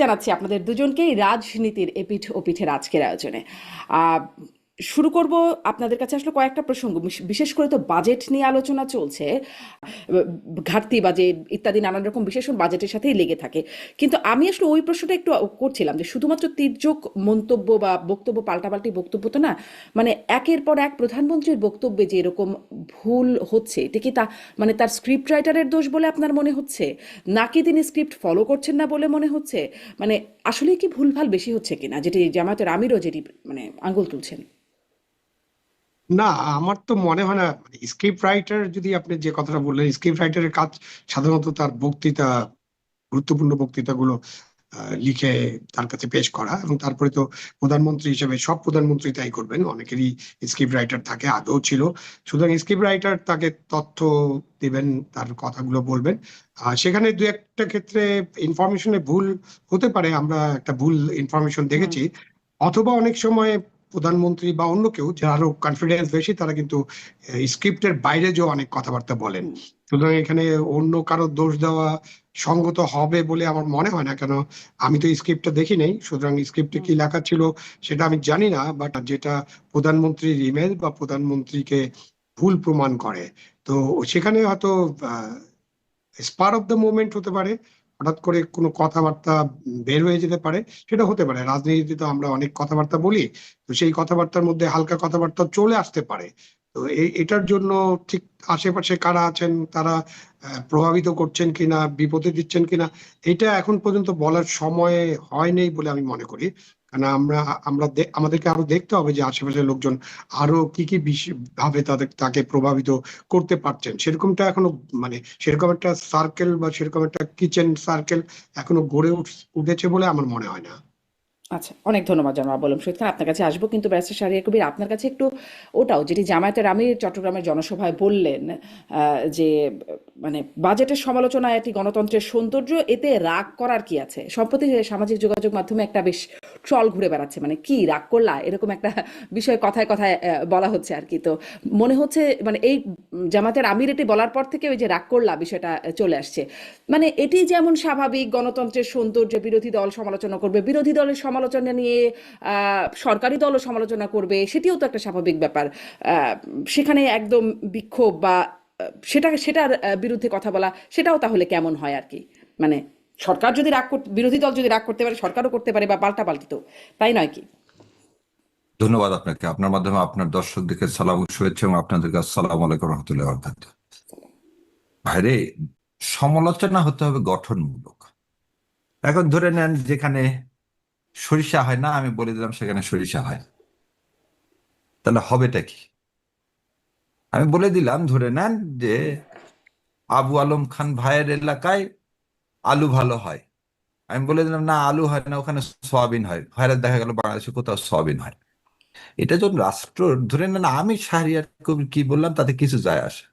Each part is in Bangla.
জানাচ্ছি আপনাদের দুজনকেই রাজনীতির এপিঠ ওপিঠের আজকের আয়োজনে। আহ, শুরু করব আপনাদের কাছে আসলে কয়েকটা প্রসঙ্গ, বিশেষ করে তো বাজেট নিয়ে আলোচনা চলছে। ঘাটতি বাজেট ইত্যাদি নানান রকম বিশেষণ বাজেটের সাথেই লেগে থাকে। কিন্তু আমি আসলে ওই প্রশ্নটা একটু করছিলাম যে শুধুমাত্র তির্যক মন্তব্য বা বক্তব্য, পাল্টাপাল্টি বক্তব্য তো না, মানে একের পর এক প্রধানমন্ত্রীর বক্তব্যে যে এরকম ভুল হচ্ছে, এটা কি তা মানে তার স্ক্রিপ্ট রাইটারের দোষ বলে আপনার মনে হচ্ছে, নাকি তিনি স্ক্রিপ্ট ফলো করছেন না বলে মনে হচ্ছে? মানে আসলে কি ভুলভাল বেশি হচ্ছে কিনা, যেটি জামায়াতের আমিরও যেটি মানে আঙ্গুল তুলছেন? না, আমার তো মনে হয় না। স্ক্রিপ্ট রাইটার, যদি আপনি যে কথাটা বললেন, স্ক্রিপ্ট রাইটারের কাজ সাধারণত তার বক্তৃতা, গুরুত্বপূর্ণ বক্তৃতাগুলো লিখে তার কাছে পেশ করা, এবং তারপরে তো প্রধানমন্ত্রী হিসেবে সব প্রধানমন্ত্রী তাই করবেন, অনেকেরই স্ক্রিপ্ট রাইটার থাকে, আগেও ছিল। সুতরাং স্ক্রিপ্ট রাইটার তাকে তথ্য দিবেন, তার কথাগুলো বলবেন। সেখানে দু একটা ক্ষেত্রে ইনফরমেশনে ভুল হতে পারে, আমরা একটা ভুল ইনফরমেশন হুম। দেখেছি। অথবা অনেক সময় প্রধানমন্ত্রী বা অন্য কেউ যারা আরো কনফিডেন্স বেশি, তারা কিন্তু স্ক্রিপ্টের বাইরে যে অনেক কথাবার্তা বলেন। হুম। সুতরাং এখানে অন্য কারো দোষ দেওয়া সঙ্গত হবে বলে আমার মনে হয় না। কেন, আমি তো স্ক্রিপ্টটা দেখি নাই, সুতরাং স্ক্রিপ্টে হুম। কি লেখা ছিল সেটা আমি জানি না। বাট যেটা প্রধানমন্ত্রীর ইমেল বা প্রধানমন্ত্রীকে ভুল প্রমাণ করে, তো সেখানে হয়তো স্পার অফ দ্য মোমেন্ট হতে পারে, হঠাৎ করে কোনো কথাবার্তা বের হয়ে যেতে পারে। সেটা হতে পারে, রাজনীতিতে তো আমরা অনেক কথাবার্তা বলি, তো সেই কথাবার্তার মধ্যে হালকা কথাবার্তা চলে আসতে পারে। তো এটার জন্য ঠিক আশেপাশে কারা আছেন, তারা প্রভাবিত করছেন কিনা, বিপদে দিচ্ছেন কিনা, এটা এখন পর্যন্ত বলার সময় হয়নি বলে আমি মনে করি। কারণ আমাদেরকে আরো দেখতে হবে যে আশেপাশের লোকজন আরো কি কি ভাবে তাকে প্রভাবিত করতে পারছেন। সেরকমটা এখনো, মানে সেরকম একটা সার্কেল বা সেরকম একটা কিচেন সার্কেল এখনো গড়ে উঠেছে বলে আমার মনে হয় না। আচ্ছা, অনেক ধন্যবাদ জনাব বললাম শহীদ খান, আপনার কাছে আসবো। কিন্তু ব্যারিস্টার শাহরিয়ার কবির, আপনার কাছে একটু ওটাও যেটি জামায়াতের আমির চট্টগ্রামের জনসভায় বললেন, যে মানে বাজেটের সমালোচনা এটি গণতন্ত্রের সৌন্দর্য, এতে রাগ করার কি আছে? সম্প্রতি সামাজিক যোগাযোগ মাধ্যমে একটা বেশ ট্রল ঘুরে বেড়াচ্ছে, মানে কি রাগ করলা, এরকম একটা বিষয় কথায় কথায় বলা হচ্ছে আর কি। তো মনে হচ্ছে মানে এই জামাতের আমির এটি বলার পর থেকে ওই যে রাগ করলা বিষয়টা চলে আসছে। মানে এটি যেমন স্বাভাবিক, গণতন্ত্রের সৌন্দর্য, বিরোধী দল সমালোচনা করবে, বিরোধী দলের সমালোচনা নিয়ে সরকারি দলও সমালোচনা করবে, সেটিও তো একটা স্বাভাবিক ব্যাপার। সেখানে একদম বিক্ষোভ বা সেটার বিরুদ্ধে কথা বলা, সেটাও তাহলে কেমন হয় আর কি? মানে সরকার যদি রাগ করতে, বিরোধী দল যদি রাগ করতে পারে, সরকারও করতে পারে, বা পাল্টাপাল্টি, তো তাই নয় কি? ধন্যবাদ আপনাকে। আপনার মাধ্যমে আপনার দর্শকদেরকে সালাম ও শুভেচ্ছা, এবং আপনাদেরকে আসসালামু আলাইকুম রহমতুল্লাহ বরকাতুহু। ভাইরে, সমালোচনা হতে হবে গঠনমূলক। এখন ধরে নেন যেখানে সরিষা হয় না, আমি বলে দিলাম সেখানে সরিষা হয়, তাহলে হবেটা কি? আমি বলে দিলাম, ধরে নেন যে আবু আলম খান ভাইয়ের এলাকায় আলু ভালো হয়। আমি বলে দিলাম না, আলু হয় না, ওখানে সয়াবিন হয়। ভাইরা দেখা গেল বাংলাদেশে কোথাও সয়াবিন হয়। এটা যখন রাষ্ট্র, ধরে নেন আমি শাহরিয়ার কবির কি বললাম তাতে কিছু যায় আসে।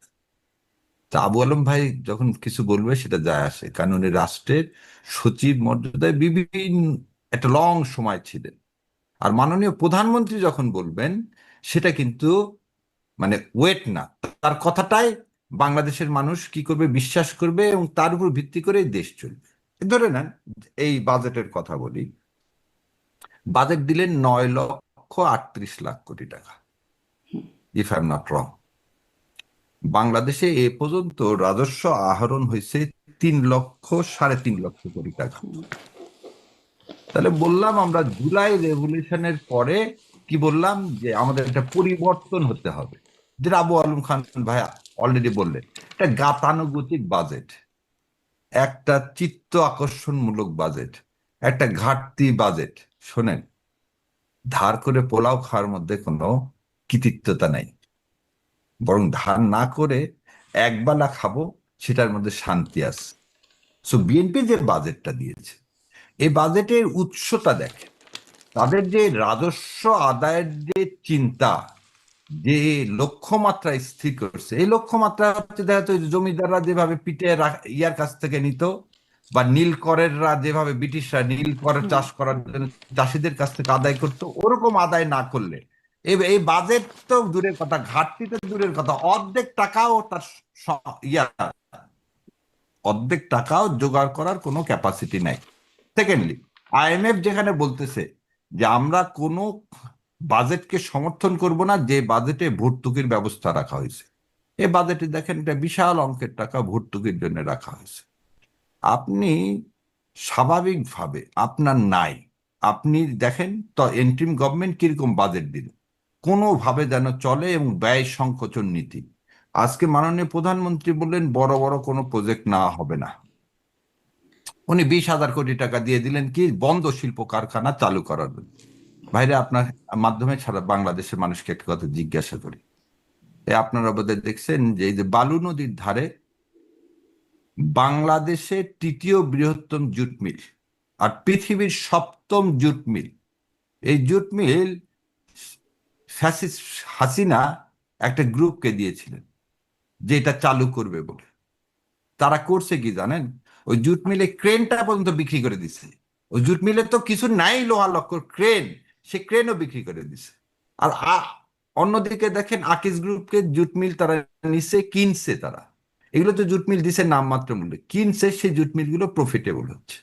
তা আবু আলম ভাই যখন কিছু বলবে সেটা যায় আসে, কারণ উনি রাষ্ট্রের সচিব মর্যাদায় বিভিন্ন একটা লং সময় ছিলেন। আর মাননীয় প্রধানমন্ত্রী যখন বলবেন, সেটা কিন্তু মানে ওয়েট না, তার কথাটাই বাংলাদেশের মানুষ কি করবে, বিশ্বাস করবে, এবং তার উপর ভিত্তি করে দেশ চলবে। ধরে নেন এই বাজেটের কথা বলি। বাজেট দিলেন 9,38,00,000 কোটি টাকা, if I am not wrong. বাংলাদেশে এ পর্যন্ত রাজস্ব আহরণ হয়েছে 3,03,00,000 কোটি টাকা। তাহলে বললাম আমরা জুলাই রেভলিউশনের পরে কি বললাম, যে আমাদের একটা পরিবর্তন হতে হবে, যেটা আবু আলম খান ভাই অলরেডি বললেন। একটা গাতানুগতিক বাজেট, একটা চিত্ত আকর্ষণমূলক বাজেট, একটা ঘাটতি বাজেট। শোনেন, ধার করে পোলাও খাওয়ার মধ্যে কোনো কৃতিত্বতা নাই, বরং ধার না করে একবেলা খাবো, সেটার মধ্যে শান্তি আছে। সো বিএনপি যে বাজেটটা দিয়েছে, এই বাজেটের উৎসটা দেখে, তাদের যে রাজস্ব আদায়ের যে চিন্তা, যে লক্ষ্যমাত্রা স্থির করছে, এই লক্ষ্যমাত্রা হচ্ছে দেখা যাচ্ছে জমিদাররা যেভাবে পিটে ইয়ার কাছ থেকে নিত, বা নীলকরেররা যেভাবে, ব্রিটিশরা নীলকর হুম। চাষ করার জন্য চাষিদের কাছ থেকে আদায় করতো, ওরকম আদায় না করলে এই বাজেট তো দূরের কথা, ঘাটতি তো দূরের কথা, অর্ধেক টাকাও তার ইয়া অর্ধেক টাকাও জোগাড় করার কোনো ক্যাপাসিটি নাই। সেকেন্ডলি, আইএমএফ যেখানে বলতেছে যে আমরা কোনো বাজেটকে সমর্থন করব না যে বাজেটে ভর্তুকির ব্যবস্থা রাখা হয়েছে, এই বাজেটে দেখেন একটা বিশাল অঙ্কের টাকা ভর্তুকির জন্য রাখা হয়েছে। আপনি স্বাভাবিকভাবে আপনার নাই, আপনি দেখেন তো এন্ট্রিম গভর্নমেন্ট কিরকম বাজেট দিল, কোনোভাবে যেন চলে এবং ব্যয় সংকোচন নীতি। আজকে মাননীয় প্রধানমন্ত্রী বললেন বড় বড় কোনো প্রজেক্ট না হবে না, উনি 20,000 কোটি টাকা দিয়ে দিলেন কি বন্ধ শিল্প কারখানা চালু করার জন্য। ভাইরে, আপনার মাধ্যমে ছাড়া বাংলাদেশের মানুষকে একটা কথা জিজ্ঞাসা করি, আপনারা বোধহয় দেখছেন যে এই যে বালু নদীর ধারে বাংলাদেশের তৃতীয় বৃহত্তম জুট মিল আর পৃথিবীর সপ্তম জুট মিল, এই জুট মিল ফ্যাসিস্ট হাসিনা একটা গ্রুপকে দিয়েছিলেন যে এটা চালু করবে বলে। তারা করছে কি জানেন? ওই জুট মিলে ক্রেনটা পর্যন্ত বিক্রি করে দিচ্ছে। ওই জুট মিলে তো কিছু নাই, লোহা লক্কর ক্রেন, সে ক্রেনও বিক্রি করে দিছে। আর অন্যদিকে দেখেন আকিজ গ্রুপকে জুট মিল তারা নিচ্ছে, কিনছে তারা। এগুলো তো জুট মিল দিছে নামমাত্র মূল্যে, কিনছে, সেই জুট মিলগুলো প্রফিটেবল হচ্ছে।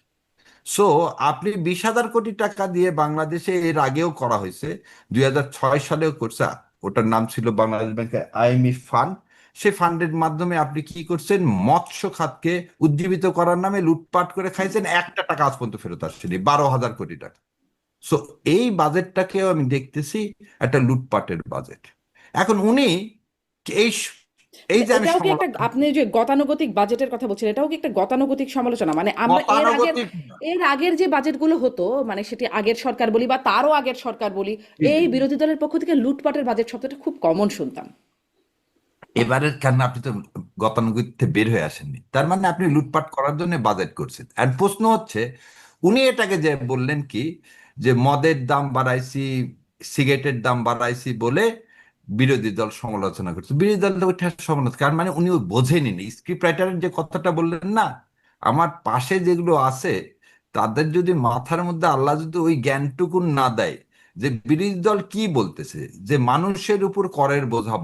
সো আপনি 20,000 কোটি টাকা দিয়ে বাংলাদেশে এর আগেও করা হয়েছে, 2006 সালেও করছে, ওটার নাম ছিল বাংলাদেশ ব্যাংকের আইএমএফ ফান্ড। সে ফান্ডের মাধ্যমে আপনি কি করছেন? মৎস্য খাতকে উজ্জীবিত করার নামে লুটপাট করে খাইছেন, একটা টাকা আজ পর্যন্ত ফেরত আসছেনি, 12,000 কোটি টাকা। সো এই বাজেটটাকেও আমি দেখতেছি একটা লুটপাটের বাজেট। এখন উনি এই এই যে আমি এটাও কি একটা, সমালোচনা, আপনি যে গতানুগতিক বাজেটের কথা বলছেন, এটাও কি একটা গতানুগতিক সমালোচনা? মানে আমরা গতানুগতিক এর আগের যে বাজেটগুলো হতো, মানে সেটি আগের সরকার বলি বা তারও আগের সরকার বলি, জি, এই জি, জি। বিরোধী দলের পক্ষ থেকে লুটপাটের বাজেট শব্দটা খুব কমন শুনতাম। এবারের কারণ আপনি তো গতানুগতিকতে বের হয়ে আসেননি, তার মানে আপনি লুটপাট করার জন্য বাজেট করছেন। আর প্রশ্ন হচ্ছে, উনি এটাকে যে বললেন কি যে মদের দাম বাড়াইছি, সিগারেটের দাম বাড়াইছি বলে বিরোধী দল সমালোচনা করছে, বিরোধী দল তো ওইটা সমালোচনা, কারণ মানে উনি বোঝেনি। স্ক্রিপ্ট রাইটারের যে কথাটা বললেন না, আমার পাশে যেগুলো আছে তাদের যদি মাথার মধ্যে আল্লাহ যদি ওই জ্ঞানটুকু না দেয় যে বিরোধী দল কি বলতেছে, যে মানুষের উপর করের বোঝা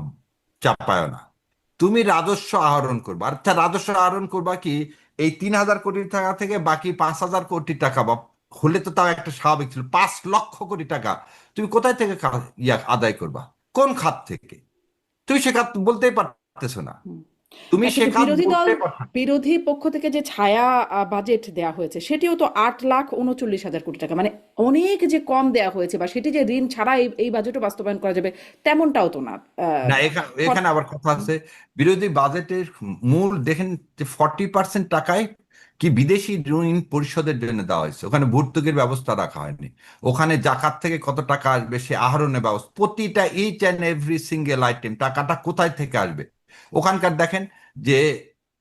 চাপায় না, তুমি রাজস্ব আহরণ করবা। আচ্ছা, রাজস্ব আহরণ করবা কি এই 3,000 কোটি টাকা থেকে বাকি 5,000 কোটি টাকা, বা হলে তো তাও একটা স্বাভাবিক ছিল, 5 লক্ষ কোটি টাকা তুমি কোথায় থেকে আদায় করবা? কোন খাত থেকে? তুমি সে খাত বলতেই পারতেছো না, তুমি না, সে কিন্তু খাত বলতেই পারছো না। বিরোধী পক্ষ থেকে যে ছায়া বাজেট দেয়া হয়েছে সেটিও তো 8,39,000 কোটি টাকা, মানে অনেক যে কম দেয়া হয়েছে, বা সেটি যে ঋণ ছাড়া এই বাজেটও বাস্তবায়ন করা যাবে তেমনটাও তো না। না, এখানে ফর- এখানে আবার কথা আছে, বিরোধী বাজেটের মূল দেখেন যে 40% টাকায় কি বিদেশি ঋণ পরিশোধের জন্য দেওয়া হয়েছে, ওখানে ভর্তুকির ব্যবস্থা রাখা হয়নি। ওখানে জাকাত থেকে কত টাকা আসবে সে আহরণের ব্যবস্থা, প্রতিটা each and every single item টাকাটা কোথায় থেকে আসবে। ওখানকার দেখেন যে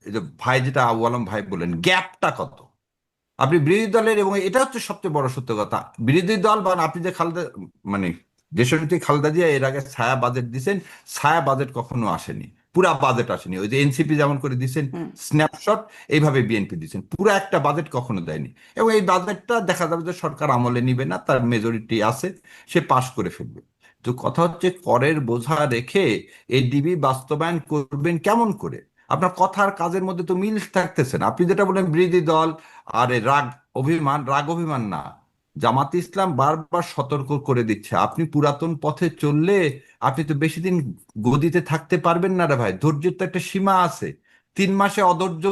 এই যে ভাই, যেটা আবু আলম ভাই বলেন, গ্যাপটা কত। আপনি বিরোধী দলের, এবং এটা হচ্ছে সবচেয়ে বড় সত্য কথা, বিরোধী দল বা আপনি যে খালেদা, মানে দেশনেত্রী খালেদা জিয়া এর আগে ছায়া বাজেট দিচ্ছেন, ছায়া বাজেট কখনো আসেনি, পুরা বাজেট আসেনি। ওই যে এনসিপি যেমন করে দিচ্ছেন হুম। স্ন্যাপশট, এইভাবে বিএনপি দিচ্ছেন, পুরো একটা বাজেট কখনো দেয়নি। এবং এই বাজেটটা দেখা যাবে যে সরকার আমলে নিবে না, তার মেজরিটি আছে, সে পাশ করে ফেলবে। তো কথা হচ্ছে, করের বোঝা রেখে এডিবি বাস্তবায়ন করবেন কেমন করে? আপনার কথার কাজের মধ্যে তো মিল থাকতেছে না। আপনি যেটা বলেন বিরোধী দল, আরে রাগ অভিমান, রাগ অভিমান না, জামাতে ইসলাম বারবার সতর্ক করে দিচ্ছে, আপনি পুরাতন পথে চললে আপনি তো বেশি দিন গদিতে থাকতে পারবেন না রে ভাই, ধৈর্যের তো একটা সীমা আছে। 3 মাসে অধৈর্য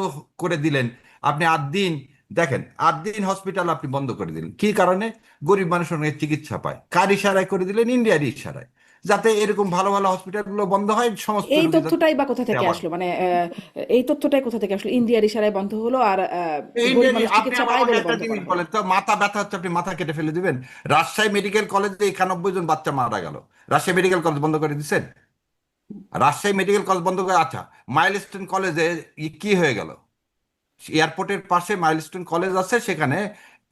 করে দিলেন আপনি, 8 দিন, দেখেন 8 দিন হসপিটাল আপনি বন্ধ করে দিলেন, কি কারণে? গরিব মানুষ অনেক চিকিৎসা পায়, কার ইশারায় করে দিলেন? ইন্ডিয়ার ইশারায়, যাতে এরকম ভালো ভালো হসপিটালগুলো বন্ধ হয়, সমস্ত এই রোগী যাতে তথ্যটাই বা কোথা থেকে আবার। আসলো? মানে এই তথ্যটাই কোথা থেকে আসলো? ইন্ডিয়ার ইশারায় বন্ধ হলো আর গরিব ইন্ডিয়ার, মানুষ আপনি চিকিৎসা আবার পায় আমাকে বলে একটা বন্ধ জিনিস করা হলো? বলেন তো, মাথা ব্যথা হচ্ছে আপনি মাথা কেটে ফেলে দিবেন? রাজশাহী মেডিকেল কলেজে 91 জন বাচ্চা মারা গেল, রাজশাহী মেডিকেল কলেজ বন্ধ করে দিচ্ছেন? রাজশাহী মেডিকেল কলেজ বন্ধ করে, আচ্ছা, মাইলস্টোন কলেজে কি হয়ে গেল? এয়ারপোর্টের পাশে মাইলস্টোন কলেজ আছে, সেখানে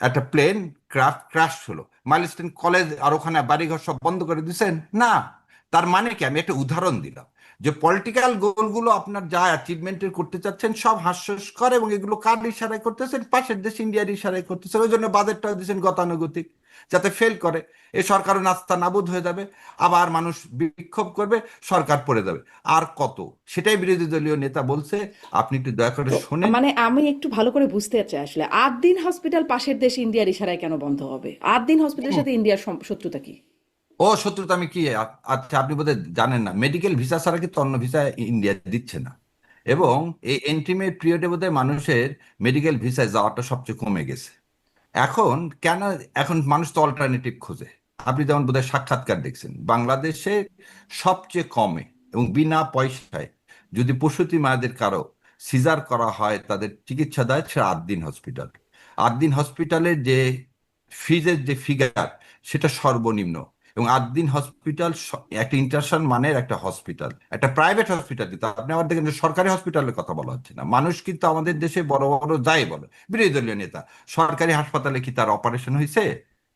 একটা প্লেন ক্র্যাশ হলো, মাইলস্টোন কলেজ আর ওখানে বাড়িঘর সব বন্ধ করে দিচ্ছেন না? তার মানে কি? আমি একটা উদাহরণ দিলাম যে পলিটিক্যাল গোলগুলো আপনার যা অ্যাচিভমেন্টের করতে চাচ্ছেন সব হাস্যস্কর, এবং এগুলো কার ইশারায় করতেছেন? পাশের দেশ ইন্ডিয়ার ইশারায় করতেছেন, ওই জন্য বাজেটটা দিচ্ছেন গতানুগতিক। যাতে ফেল করে। এই সরকারও নাস্তা নাবুদ হয়ে যাবে, আবার মানুষ বিক্ষোভ করবে, সরকার পড়ে যাবে। আর কত, সেটাই বিরোধী দলীয় নেতা বলছে। আপনি একটু দয়া করে তো শোনেন। মানে আমি একটু ভালো করে বুঝতে চাই আসলে আদ্দিন হসপিটাল পাশের দেশ ইন্ডিয়ার ইশারায় কেন বন্ধ হবে? আদ্দিন হসপিটালের সাথে ইন্ডিয়ার শত্রুতা কি? ও শত্রুতা আমি কি আচ্ছা, আপনি বোধহয় জানেন না, মেডিকেল ভিসা ছাড়া কিন্তু অন্য ভিসা ইন্ডিয়া দিচ্ছে না। এবং এই এন্ট্রিমেট পিরিয়ডে বোধহয় মানুষের মেডিকেল ভিসায় যাওয়াটা সবচেয়ে কমে গেছে। এখন কেন, এখন মানুষ তো অল্টারনেটিভ খোঁজে। আপনি যেমন বোধহয় সাক্ষাৎকার দেখছেন, বাংলাদেশে সবচেয়ে কমে এবং বিনা পয়সায় যদি প্রসূতি মায়েদের কারো সিজার করা হয়, তাদের চিকিৎসা দেয় সেটা আদ্দিন হসপিটাল। আদ্দিন হসপিটালের যে ফিজের যে ফিগার, সেটা সর্বনিম্ন। এবং আদ্দিন হসপিটাল একটা ইন্টারন্যাশনাল মানের একটা হসপিটাল, একটা প্রাইভেট হসপিটাল। কিন্তু আপনি আবার দেখেন যে সরকারি হসপিটালের কথা বলা হচ্ছে না। মানুষ কিন্তু আমাদের দেশে বড় বড় যাই বলে বিরোধী দলীয় নেতা, সরকারি হাসপাতালে কি তার অপারেশন হয়েছে?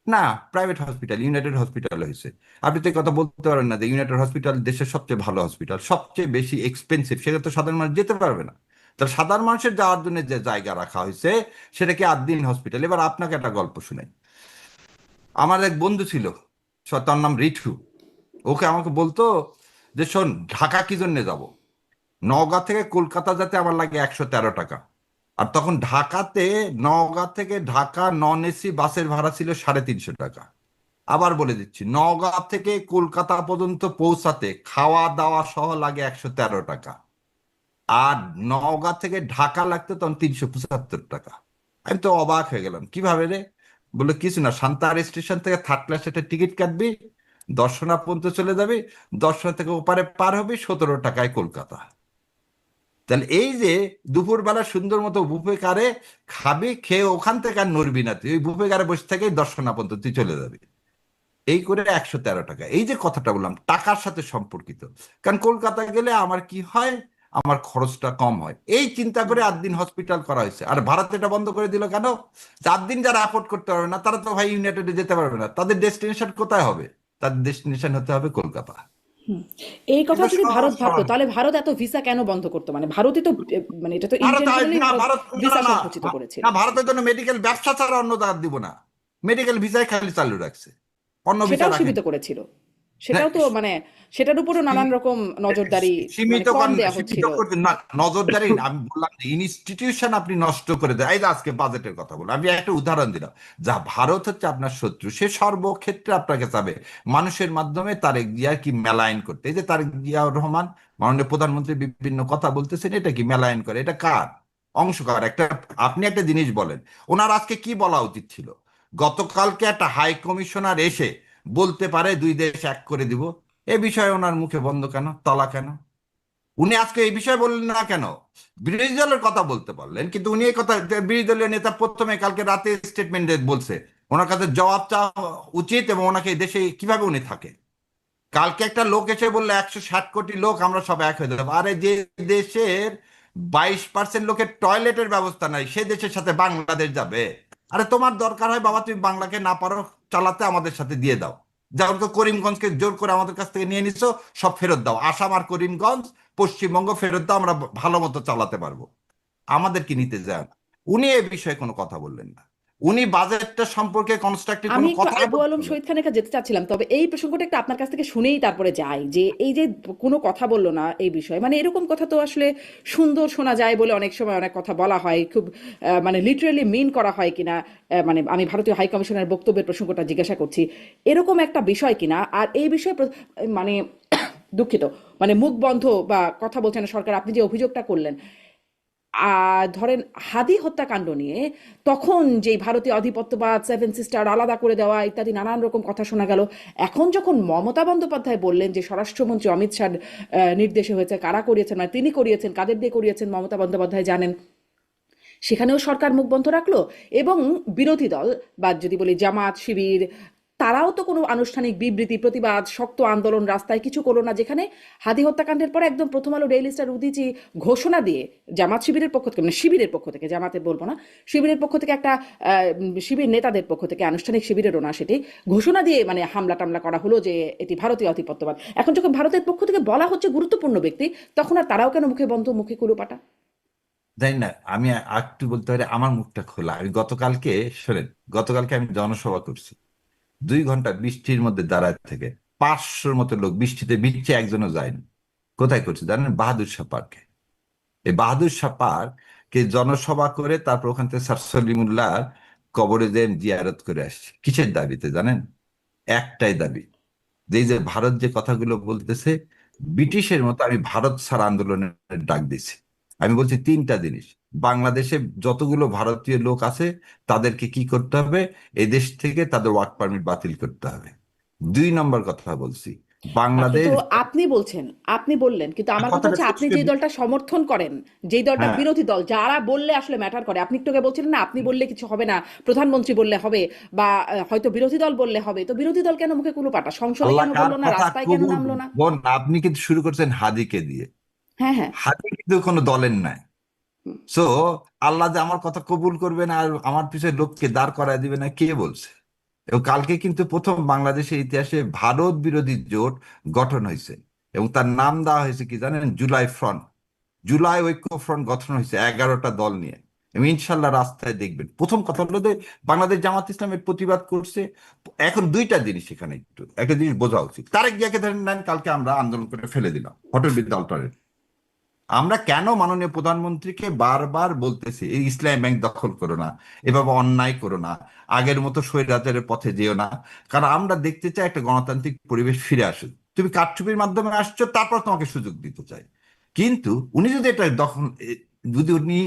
না, প্রাইভেট হসপিটাল, ইউনাইটেড হসপিটাল হয়েছে। আপনি তো এই কথা বলতে পারেন না যে ইউনাইটেড হসপিটাল দেশের সবচেয়ে ভালো হসপিটাল, সবচেয়ে বেশি এক্সপেন্সিভ, সেটা তো সাধারণ মানুষ যেতে পারবে না। তাহলে সাধারণ মানুষের যাওয়ার জন্য যে জায়গা রাখা হয়েছে সেটা কি আদ্দিন হসপিটাল? এবার আপনাকে একটা গল্প শুনাই। আমার এক বন্ধু ছিল, তার নাম রিঠু। ওকে আমাকে বলতো যে শোন, ঢাকা কি জন্য যাব, নওগাঁ থেকে কলকাতা যেতে আমার লাগে 113 টাকা। আর তখন ঢাকাতে, নওগাঁ থেকে ঢাকা নন এসি বাসের ভাড়া ছিল 350 টাকা। আবার বলে দিচ্ছি, নওগাঁ থেকে কলকাতা পর্যন্ত পৌঁছাতে খাওয়া দাওয়া সহ লাগে 113 টাকা। আর নওগাঁ থেকে ঢাকা লাগতো তখন 375 টাকা। আমি তো অবাক হয়ে গেলাম, কিভাবে রে? বলে কিছু না, সান্তাহার স্টেশন থেকে থার্ড ক্লাস একটা টিকিট কাটবি, দর্শনা পর্যন্ত চলে যাবি, দর্শনা থেকে ওপারে পার হবি, 17 টাকায় কলকাতা। তাহলে এই যে দুপুরবেলা সুন্দর মতো বুফে কারে খাবি, খেয়ে ওখান থেকে আর নড়বি না, তুই ওই বুফে কারে বসে থেকেই দর্শনা পর্যন্ত তুই চলে যাবি। এই করে 113 টাকা। এই যে কথাটা বললাম, টাকার সাথে সম্পর্কিত। কারণ কলকাতায় গেলে আমার কি হয়, আমার খরচটা কম হয়, এই চিন্তা করে আদ্দিন হসপিটাল করা হয়েছে। আর ভারত এটা বন্ধ করে দিল কেন? 4 দিন যারা অ্যাফোর্ড করতে পারবে না, তারা তো ভাই ইউনাইটেডে যেতে পারবে না। তাদের ডেস্টিনেশন কোথায় হবে? তাদের ডেস্টিনেশন হতে হবে কলকাতা। হুম। এই কথা এটা যদি সহজ ভারত ভাবতো, সরল। তাহলে ভারত এত ভিসা কেন বন্ধ করতো? মানে ভারতই তো মানে এটা তো ভারত ইন্টেনশনালি না, ভারত না, ভিসা না, সংকুচিত করেছিল। না, ভারতের জন্য মেডিকেল ব্যবসা ছাড়া অন্য দাঁড় দিব না। মেডিকেল ভিসায় খালি চালু রাখছে, অন্য ভিসা সেটাও রাখেন। সীমিত করেছিল। না, সেটাও তো মানে সেটার উপরও নানান রকম নজরদারি মানে সীমিত কম করেন, দেয়া সীমিত হচ্ছিল। করতে না, নজরদারি না, আমি বললাম ইনস্টিটিউশন আপনি নষ্ট করে দেয়। এই যে আজকে বাজেটের কথা বললাম, আমি একটা উদাহরণ দিলাম। যা ভারত হচ্ছে আপনার শত্রু, সে সর্বক্ষেত্রে আপনাকে চাবে মানুষের মাধ্যমে তারেক জিয়া কি মেলায়েন করতে। এই যে তারেক জিয়াউর রহমান মাননীয় প্রধানমন্ত্রী বিভিন্ন কথা বলতেছেন, এটা কি মেলায়েন করে? এটা কার অংশকার? একটা, আপনি একটা জিনিস বলেন, ওনার আজকে কি বলা উচিত ছিল? গতকালকে একটা হাই কমিশনার এসে বলতে পারে 2 দেশ এক করে দিব। এ বিষয়ে ওনার মুখে বন্ধ কেন, তলা কেন? উনি আজকে এই বিষয়ে বললেন না কেন? বিরোধী দলের কথা বলতে পারলেন, কিন্তু উনি এই কথা, বিরোধী দলীয় নেতা প্রথমে কালকে রাতে স্টেটমেন্ট বলছে ওনার কাছে জবাব চাওয়া উচিত, এবং ওনাকে এই দেশে কিভাবে উনি থাকে। কালকে একটা লোক এসে বললো 160 কোটি লোক আমরা সব এক হয়ে যাবো। আরে যে দেশের 22% লোকের টয়লেটের ব্যবস্থা নাই, সে দেশের সাথে বাংলাদেশ যাবে? আরে তোমার দরকার হয় বাবা, তুমি বাংলাকে না পারো চালাতে, আমাদের সাথে দিয়ে দাও। যেমন তো করিমগঞ্জকে জোর করে আমাদের কাছ থেকে নিয়ে নিছো, সব ফেরত দাও। আসাম আর করিমগঞ্জ, পশ্চিমবঙ্গ ফেরত দাও, আমরা ভালো মতো চালাতে পারবো। আমাদের কি নিতে যায় না? উনি এ বিষয়ে কোনো কথা বললেন না। উনি বাজেটটা সম্পর্কে কনস্ট্রাকটিভ আমি কোনো একটু কথাই আবু বললেন আলম না। শহীদ খানের কাছে যেতে চাচ্ছিলাম, তবে এই প্রসঙ্গটা একটু আপনার কাছ থেকে শুনেই তারপরে যাই যে এই যে কোনো কথা বললো না এই বিষয়ে, মানে এরকম কথা তো আসলে সুন্দর শোনা যায় বলে অনেক সময় অনেক কথা বলা হয়, খুব মানে লিটারেলি মিন করা হয় কিনা, মানে আমি ভারতীয় হাই কমিশনের বক্তব্যের প্রসঙ্গটা জিজ্ঞাসা করছি, এরকম একটা বিষয় কিনা। আর এই বিষয়ে মানে দুঃখিত, মানে মুখ বন্ধ বা কথা বলছেন না সরকার, আপনি যে অভিযোগটা করলেন ধরেন হাদি হত্যাকাণ্ড নিয়ে, তখন যেই ভারতীয় আধিপত্যবাদ, সেভেন সিস্টার আলাদা করে দেওয়া ইত্যাদি নানান রকম কথা শোনা গেল। এখন যখন মমতা বন্দ্যোপাধ্যায় বললেন যে স্বরাষ্ট্রমন্ত্রী অমিত শাহর নির্দেশে হয়েছে, কারা করিয়েছেন মানে তিনি করিয়েছেন, কাদের দিয়ে করিয়েছেন মমতা বন্দ্যোপাধ্যায় জানেন, সেখানেও সরকার মুখ বন্ধ রাখলো। এবং বিরোধী দল বা যদি বলি জামাত শিবির, তারাও তো কোনো আনুষ্ঠানিক বিবৃতি, প্রতিবাদ, শক্ত আন্দোলন, রাস্তায় কিছু করলো না। যেখানে হাদি হত্যাকাণ্ডের পরে একদম প্রথম আলো, ডেইলি স্টার, উদীচী ঘোষণা দিয়ে জামাত শিবিরের পক্ষ থেকে, মানে শিবিরের পক্ষ থেকে, জামাতের বলবো না, শিবিরের পক্ষ থেকে একটা শিবির নেতাদের পক্ষ থেকে, আনুষ্ঠানিক শিবিরেরও না সেটি, ঘোষণা দিয়ে মানে হামলা টামলা করা হলো যে এটি ভারতীয় আধিপত্যবাদ। এখন যখন ভারতের পক্ষ থেকে বলা হচ্ছে গুরুত্বপূর্ণ ব্যক্তি, তখন আর তারাও কেন মুখে বন্ধ, মুখে কুলোপাটা? জানি না, আমি একটু বলতে পারি, আমার মুখটা খোলা। আমি গতকালকে, শোনেন, গতকালকে আমি জনসভা করছি। 2 ঘন্টা বৃষ্টির মধ্যে দাঁড়ায় থেকে 500-র মতো লোক বৃষ্টিতে ভিজছে, একজনও যায়নি। কোথায় করছে জানেন? বাহাদুর শাহ পার্কে। এই বাহাদুর শাহ পার্কে জনসভা করে তারপর ওখান থেকে স্যার সলিমুল্লাহর কবরে যে জিয়ারত করে আসছে। কিসের দাবিতে জানেন? একটাই দাবি, যে এই যে ভারত যে কথাগুলো বলতেছে, ব্রিটিশের মতো আমি ভারত ছাড় আন্দোলনের ডাক দিছি। আমি বলছি 3টা জিনিস। বাংলাদেশে যতগুলো ভারতীয় লোক আছে তাদেরকে কি করতে হবে? এই দেশ থেকে তাদের ওয়ার্ক পারমিট বাতিল করতে হবে। 2 নম্বর কথা বলছি, কিন্তু বাংলাদেশ। আপনি বলছেন, আপনি বললেন, কিন্তু আমার কথা কথাটা হচ্ছে শেষ আপনি করে যে দিই। দলটা সমর্থন করেন, যেই দলটা হ্যাঁ, বিরোধী দল, যারা বললে আসলে ম্যাটার করে, আপনি একটু আগে বলছিলেন না আপনি বললে কিছু হবে না, প্রধানমন্ত্রী বললে হবে, বা হয়তো বিরোধী দল বললে হবে, তো বিরোধী দল কেন মুখে কুলুপাটা, সংসদে আল্লাহ কেন কার বললো না, কথা রাস্তায় কেন কবুল। নামলো না? বোন, আপনি কিন্তু শুরু করছেন হাদিকে দিয়ে। হ্যাঁ, হ্যাঁ। হাদি কিন্তু কোনো দলের নাই। সো আল্লাহ যে আমার কথা কবুল করবে না আর আমার পিছনে লোককে দাঁড় করায় দিবে না, কে বলছে? এবং কালকে কিন্তু প্রথম বাংলাদেশের ইতিহাসে ভারত বিরোধী জোট গঠন হয়েছে, এবং তার নাম দেওয়া হয়েছে কি জানেন? জুলাই ফ্রন্ট। জুলাই ঐক্য ফ্রন্ট গঠন হয়েছে 11টা দল নিয়ে, এবং ইনশাল্লাহ রাস্তায় দেখবেন। প্রথম কথা হলো যে বাংলাদেশ জামাত ইসলামের প্রতিবাদ করছে। এখন 2টা জিনিস, এখানে একটু একটা জিনিস বোঝা উচিত। তারেক জিয়াকে ধরেন নেন, কালকে আমরা আন্দোলন করে ফেলে দিলাম হোটেল বিদ্যা অল্টারনেটিভ। আমরা কেন মাননীয় প্রধানমন্ত্রীকে বারবার বলতেছি এই ইসলামী ব্যাংক দখল করো না, এভাবে অন্যায় করো না, আগের মতো স্বৈরাচারের পথে যেও না, কারণ আমরা দেখতে চাই একটা গণতান্ত্রিক পরিবেশ ফিরে আসুক। তুমি কারচুপির মাধ্যমে আসছো, তারপর তোমাকে সুযোগ দিতে চাই। কিন্তু উনি যদি এটা দখল যদি উনি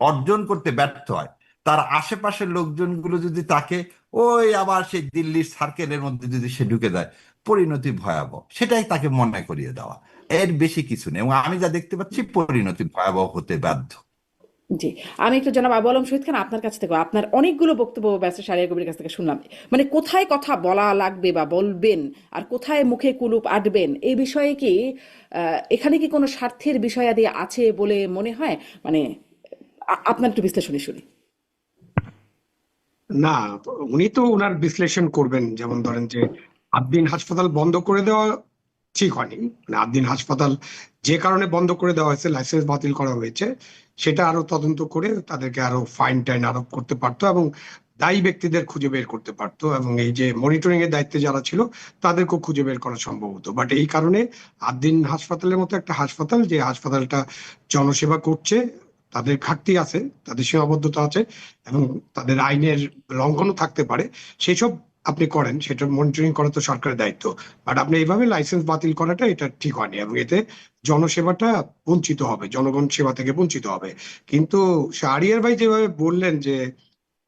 অর্জন করতে ব্যর্থ হয়, তার আশেপাশের লোকজনগুলো যদি তাকে ওই আবার সেই দিল্লির সার্কেলের মধ্যে যদি সে ঢুকে যায়, পরিণতি ভয়াবহ। সেটাই তাকে মনে করিয়ে দেওয়া, এর বেশি কিছু নেই। এবং আমি যা দেখতে পাচ্ছি, পরিণতি ভয়াবহ হতে বাধ্য। জি, আমি একটু জনাব আবু আলম শহীদ খান আপনার কাছ থেকে, আপনার অনেকগুলো বক্তব্য ব্যারিস্টার শাহরিয়ার কবিরের কাছ থেকে শুনলাম, মানে কোথায় কথা বলা লাগবে বা বলবেন, আর কোথায় মুখে কুলুপ আঁটবেন, এই বিষয়ে কি এখানে কি কোনো স্বার্থের বিষয়াদি আছে বলে মনে হয়? মানে আপনার একটু বিশ্লেষণী শুনি। না, উনি তো ওনার বিশ্লেষণ করবেন। যেমন ধরেন যে আদ্দিন হাসপাতাল বন্ধ করে দেওয়া ঠিক হয়নি। মানে আদ্দিন হাসপাতাল যে কারণে বন্ধ করে দেওয়া হয়েছে, লাইসেন্স বাতিল করা হয়েছে, সেটা আরো তদন্ত করে তাদেরকে আরো ফাইন টাইন আরোপ করতে পারতো, এবং দায়ী ব্যক্তিদের খুঁজে বের করতে পারতো, এবং এই যে মনিটরিং এর দায়িত্বে যারা ছিল তাদেরকেও খুঁজে বের করা সম্ভব হতো। বাট এই কারণে আদ্দিন হাসপাতালের মতো একটা হাসপাতাল, যে হাসপাতালটা জনসেবা করছে, তাদের ঘাটতি আছে, তাদের সীমাবদ্ধতা আছে, এবং তাদের আইনের লঙ্ঘনও থাকতে পারে, সেই সব আপনি করেন, সেটা মনিটরিং করা তো সরকারের দায়িত্ব। বাট আপনি এইভাবে লাইসেন্স বাতিল করাটা এটা ঠিক হয়নি, এবং এতে জনসেবাটা বঞ্চিত হবে, জনগণ সেবা থেকে বঞ্চিত হবে। কিন্তু শাহরিয়ার ভাই যেভাবে বললেন যে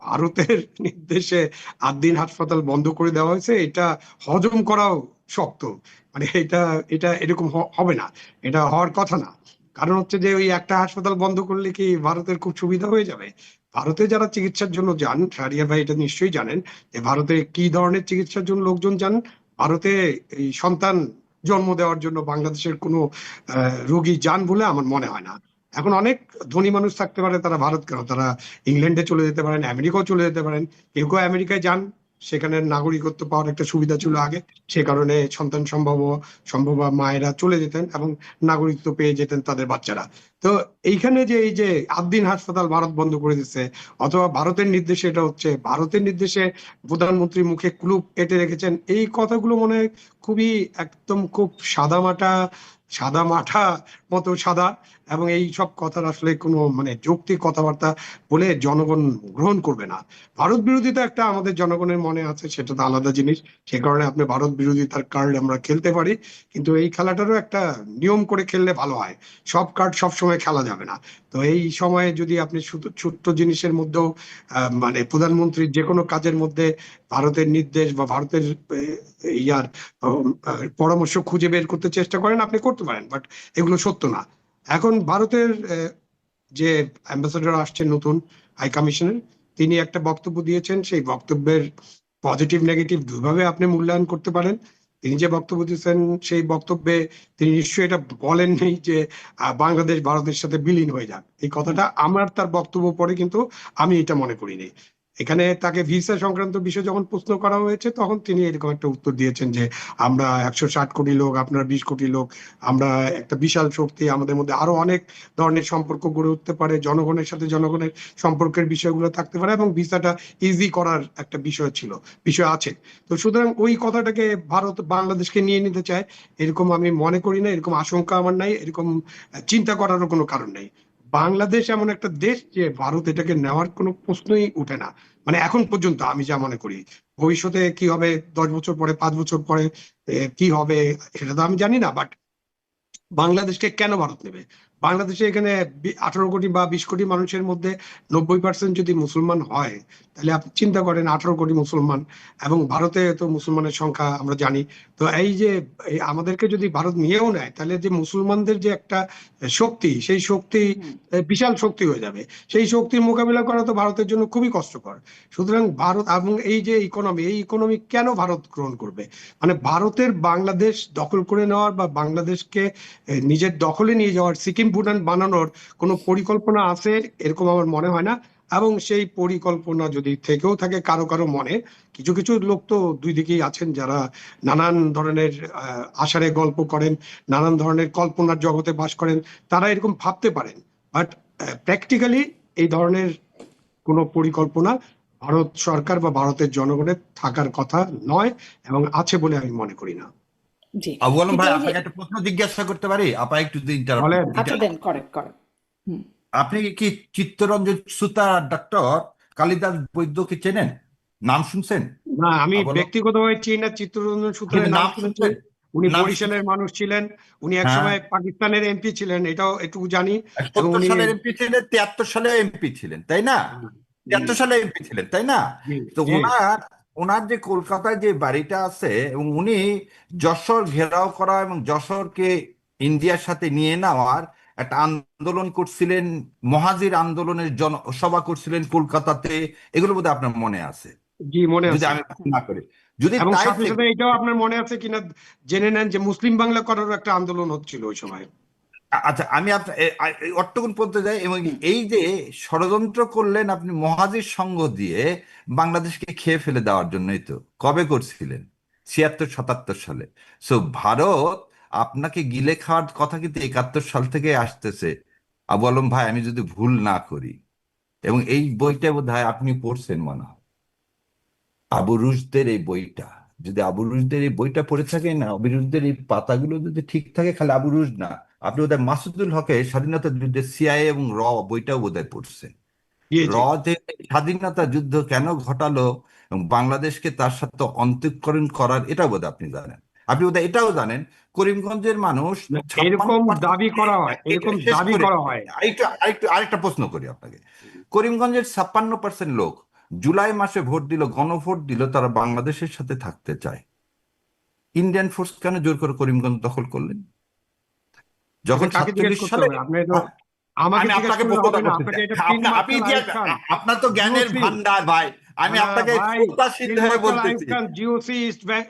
ভারতের নির্দেশে আদ্দিন হাসপাতাল বন্ধ করে দেওয়া হয়েছে, এটা হজম করাও শক্ত। মানে এটা এটা এরকম হবে না, এটা হওয়ার কথা না। কারণ হচ্ছে যে ওই একটা হাসপাতাল বন্ধ করলে কি ভারতের খুব সুবিধা হয়ে যাবে? ভারতে যারা চিকিৎসার জন্য যান, শাহরিয়ার ভাই এটা নিশ্চয়ই জানেন, যে ভারতে কি ধরনের চিকিৎসার জন্য লোকজন যান। ভারতে এই সন্তান জন্ম দেওয়ার জন্য বাংলাদেশের কোনো রোগী যান বলে আমার মনে হয় না। এখন অনেক ধনী মানুষ থাকতে পারে, তারা ভারত কেন, তারা ইংল্যান্ডে চলে যেতে পারেন, আমেরিকাও চলে যেতে পারেন। কেউ কেউ আমেরিকায় যান, সেখানে নাগরিকত্ব পাওয়ার একটা সুবিধা ছিল আগে, সে কারণে সন্তান সম্ভব সম্ভব মায়েরা চলে যেতেন এবং নাগরিকত্ব পেয়ে যেতেন তাদের বাচ্চারা। তো এইখানে যে এই যে আদ্দিন হাসপাতাল ভারত বন্ধ করে দিচ্ছে, অথবা ভারতের নির্দেশে এটা হচ্ছে, ভারতের নির্দেশে প্রধানমন্ত্রী মুখে কুলুপ এঁটে রেখেছেন, এই কথাগুলো মনে হয় খুবই একদম খুব সাদা মাঠা মতো সাদা। এবং এই সব কথার আসলে কোনো মানে যৌক্তিক কথাবার্তা বলে জনগণ গ্রহণ করবে না। ভারত বিরোধিতা একটা আমাদের জনগণের মনে আছে, সেটা তো আলাদা জিনিস। সে কারণে আপনি ভারত বিরোধিতার কার্ড আমরা খেলতে পারি, কিন্তু এই খেলাটারও একটা নিয়ম করে খেললে ভালো হয়। সব কার্ড সব সময় খেলা যাবে না। তো এই সময়ে যদি আপনি শুধু ছোট্ট জিনিসের মধ্যেও মানে প্রধানমন্ত্রীর যে কোনো কাজের মধ্যে ভারতের নির্দেশ বা ভারতের ইয়ার পরামর্শ খুঁজে বের করতে চেষ্টা করেন, আপনি করতে পারেন, বাট এগুলো সত্য না। এখন ভারতের যে অ্যাম্বাসেডর আসছেন নতুন হাই কমিশনের, তিনি একটা বক্তব্য দিয়েছেন, সেই বক্তব্যের পজিটিভ নেগেটিভ দুইভাবে আপনি মূল্যায়ন করতে পারেন। তিনি যে বক্তব্য দিয়েছেন, সেই বক্তব্যে তিনি নিশ্চয়ই এটা বলেননি যে বাংলাদেশ ভারতের সাথে বিলীন হয়ে যাক। এই কথাটা আমার তার বক্তব্য পরে কিন্তু আমি এটা মনে করিনি। এখানে তাকে ভিসা সংক্রান্ত বিষয় যখন প্রশ্ন করা হয়েছে তখন তিনি এরকম একটা উত্তর দিয়েছেন যে আমরা 160 কোটি লোক, আপনারা 20 কোটি লোক, আমরা একটা বিশাল শক্তি, আমাদের মধ্যে আরো অনেক ধরনের সম্পর্ক গড়ে উঠতে পারে, জনগণের সাথে জনগণের সম্পর্কের বিষয়গুলো থাকতে পারে, এবং ভিসাটা ইজি করার একটা বিষয় আছে। তো সুতরাং ওই কথাটাকে ভারত বাংলাদেশকে নিয়ে নিতে চায়, এরকম আমি মনে করি না, এরকম আশঙ্কা আমার নাই, এরকম চিন্তা করারও কোনো কারণ নাই। বাংলাদেশ এমন একটা দেশ যে ভারত এটাকে নেওয়ার কোনো প্রশ্নই উঠে না, মানে এখন পর্যন্ত আমি যা মনে করি। ভবিষ্যতে কি হবে, 10 বছর পরে, 5 বছর পরে কি হবে সেটা তো আমি জানি না, বাট বাংলাদেশকে কেন ভারত নেবে? বাংলাদেশে এখানে 18 কোটি বা 20 কোটি মানুষের মধ্যে 90% যদি মুসলমান হয়, তাহলে আপনি চিন্তা করেন 18 কোটি মুসলমান, এবং ভারতে তো মুসলমানের সংখ্যা আমরা জানি। তো এই যে আমাদেরকে যদি ভারত নিয়েও নেয়, তাহলে যে মুসলমানদের যে একটা শক্তি, সেই শক্তি হুম। বিশাল শক্তি হয়ে যাবে। সেই শক্তির মোকাবিলা করা তো ভারতের জন্য খুবই কষ্টকর। সুতরাং ভারত এবং এই যে ইকোনমি কেন ভারত গ্রহণ করবে? মানে ভারতের বাংলাদেশ দখল করে নেওয়ার বা বাংলাদেশকে নিজের দখলে নিয়ে যাওয়ার, সিকিম ভুটান বানানোর কোনো পরিকল্পনা আছে এরকম আমার মনে হয় না। এবং সেই পরিকল্পনা যদি থেকেও থাকে কারো কারো মনে, কিছু কিছু লোক তো দুই দিকেই আছেন যারা নানান ধরনের আষাঢ়ে গল্প করেন, নানান ধরনের কল্পনার জগতে বাস করেন, তারা এরকম ভাবতে পারেন। বাট প্র্যাকটিক্যালি এই ধরনের কোনো পরিকল্পনা ভারত সরকার বা ভারতের জনগণের থাকার কথা নয়, এবং আছে বলে আমি মনে করি না। জি। আবু আলম কিন্তু ভাই, এই যে আপনাকে একটা প্রশ্ন জিজ্ঞাসা করতে পারি? আপা একটু বলেন। আচ্ছা দেন, করেন করেন। হুম। আপনি কি চিত্তরঞ্জন সুতার ডক্টর কালিদাস বৈদ্যকে চেনেন? নাম শুনছেন? না, আমি আবু আলম, ব্যক্তিগতভাবে চিনি না চিত্তরঞ্জন কিন্তু সূত্রের, নাম নাম শুনেছি। শুনছেন? উনি নাম বরিশালের শুনছেন? মানুষ ছিলেন, উনি হ্যাঁ, একসময় পাকিস্তানের এমপি ছিলেন, এটাও এটুকু জানি। এবং 70 উনি সালের এমপি ছিলেন, 73 সালে এমপি ছিলেন, তাই না? জি 73 সালে এমপি ছিলেন, তাই না? জি তো জি ওনার ওনার যে কলকাতায় যে বাড়িটা আছে, এবং উনি যশোর ঘেরাও করা এবং যশোরকে ইন্ডিয়ার সাথে নিয়ে নেওয়ার একটা আন্দোলন করছিলেন, মহাজির আন্দোলনের সভা করছিলেন কলকাতাতে। এগুলো বোধহয় আপনার মনে আছে, জি মনে যদি আছে। আমি ভুল না করি। যদি এবং তাই সাথে থেকে সাথে এটাও আপনার মনে আছে কিনা জেনে নেন যে মুসলিম বাংলা করার একটা আন্দোলন হচ্ছিল ওই সময়। আচ্ছা, আমি আপনার অট্টগুন পড়তে যাই, এবং হুম। এই যে ষড়যন্ত্র করলেন আপনি মহাজির সঙ্গ দিয়ে বাংলাদেশকে খেয়ে ফেলে দেওয়ার জন্যই তো কবে করছিলেন? 76 77 সালে। সো ভারত আপনাকে গিলে খাওয়ার কথা কিন্তু 71 সাল থেকে আসতেছে, আবু আলম ভাই, আমি যদি ভুল না করি। এবং এই বইটা বোধহয় আপনি পড়ছেন মনে হয়, আবু রুশদের এই বইটা। যদি আবু রুশদের এই বইটা পড়ে থাকেন না, আবু রুশদের এই পাতাগুলো যদি ঠিক থাকে, খালি আবু রুশ না, আপনি বোধহয় মাসুদুল হকের স্বাধীনতা যুদ্ধে সিআইএ এবং বইটাও বোধহয় পড়ছেন। জি জি যে স্বাধীনতা যুদ্ধ কেন ঘটালো এবং বাংলাদেশকে তার সাথে অন্তঃকরণ করার, এটা বোধহয় আপনি জানেন। আপনি বোধহয় এটাও জানেন করিমগঞ্জের মানুষ না, 56। এরকম দাবি করা হয়, এটা এরকম শেষ দাবি করে করা হয়। আরেকটা প্রশ্ন করি আপনাকে। করিমগঞ্জের 56% লোক জুলাই মাসে ভোট দিল, গণভোট দিল, তারা বাংলাদেশের সাথে থাকতে চায়। ইন্ডিয়ান ফোর্স কেন জোর করে করিমগঞ্জ দখল করলেন এটা যখন কাকে জিজ্ঞেস 47 করতে সালে? হবে? আপনি তো আ- আমাকে আমি জিজ্ঞেস আপনাকে করলে হবে বক্তৃতা না, করতে আপনাকে চাই। এটা হ্যাঁ, ফিল্ড আপনি মার্শাল ইতিহাস, আইয়ুব খান, আপনার তো জ্ঞানের জিওসি। ভান্ডার ভাই। না আমি না আপনাকে ভাই, শ্রদ্ধাশীল ফিল্ড হয়ে মার্শাল আইয়ুব বলতেছি। খান, জিওসি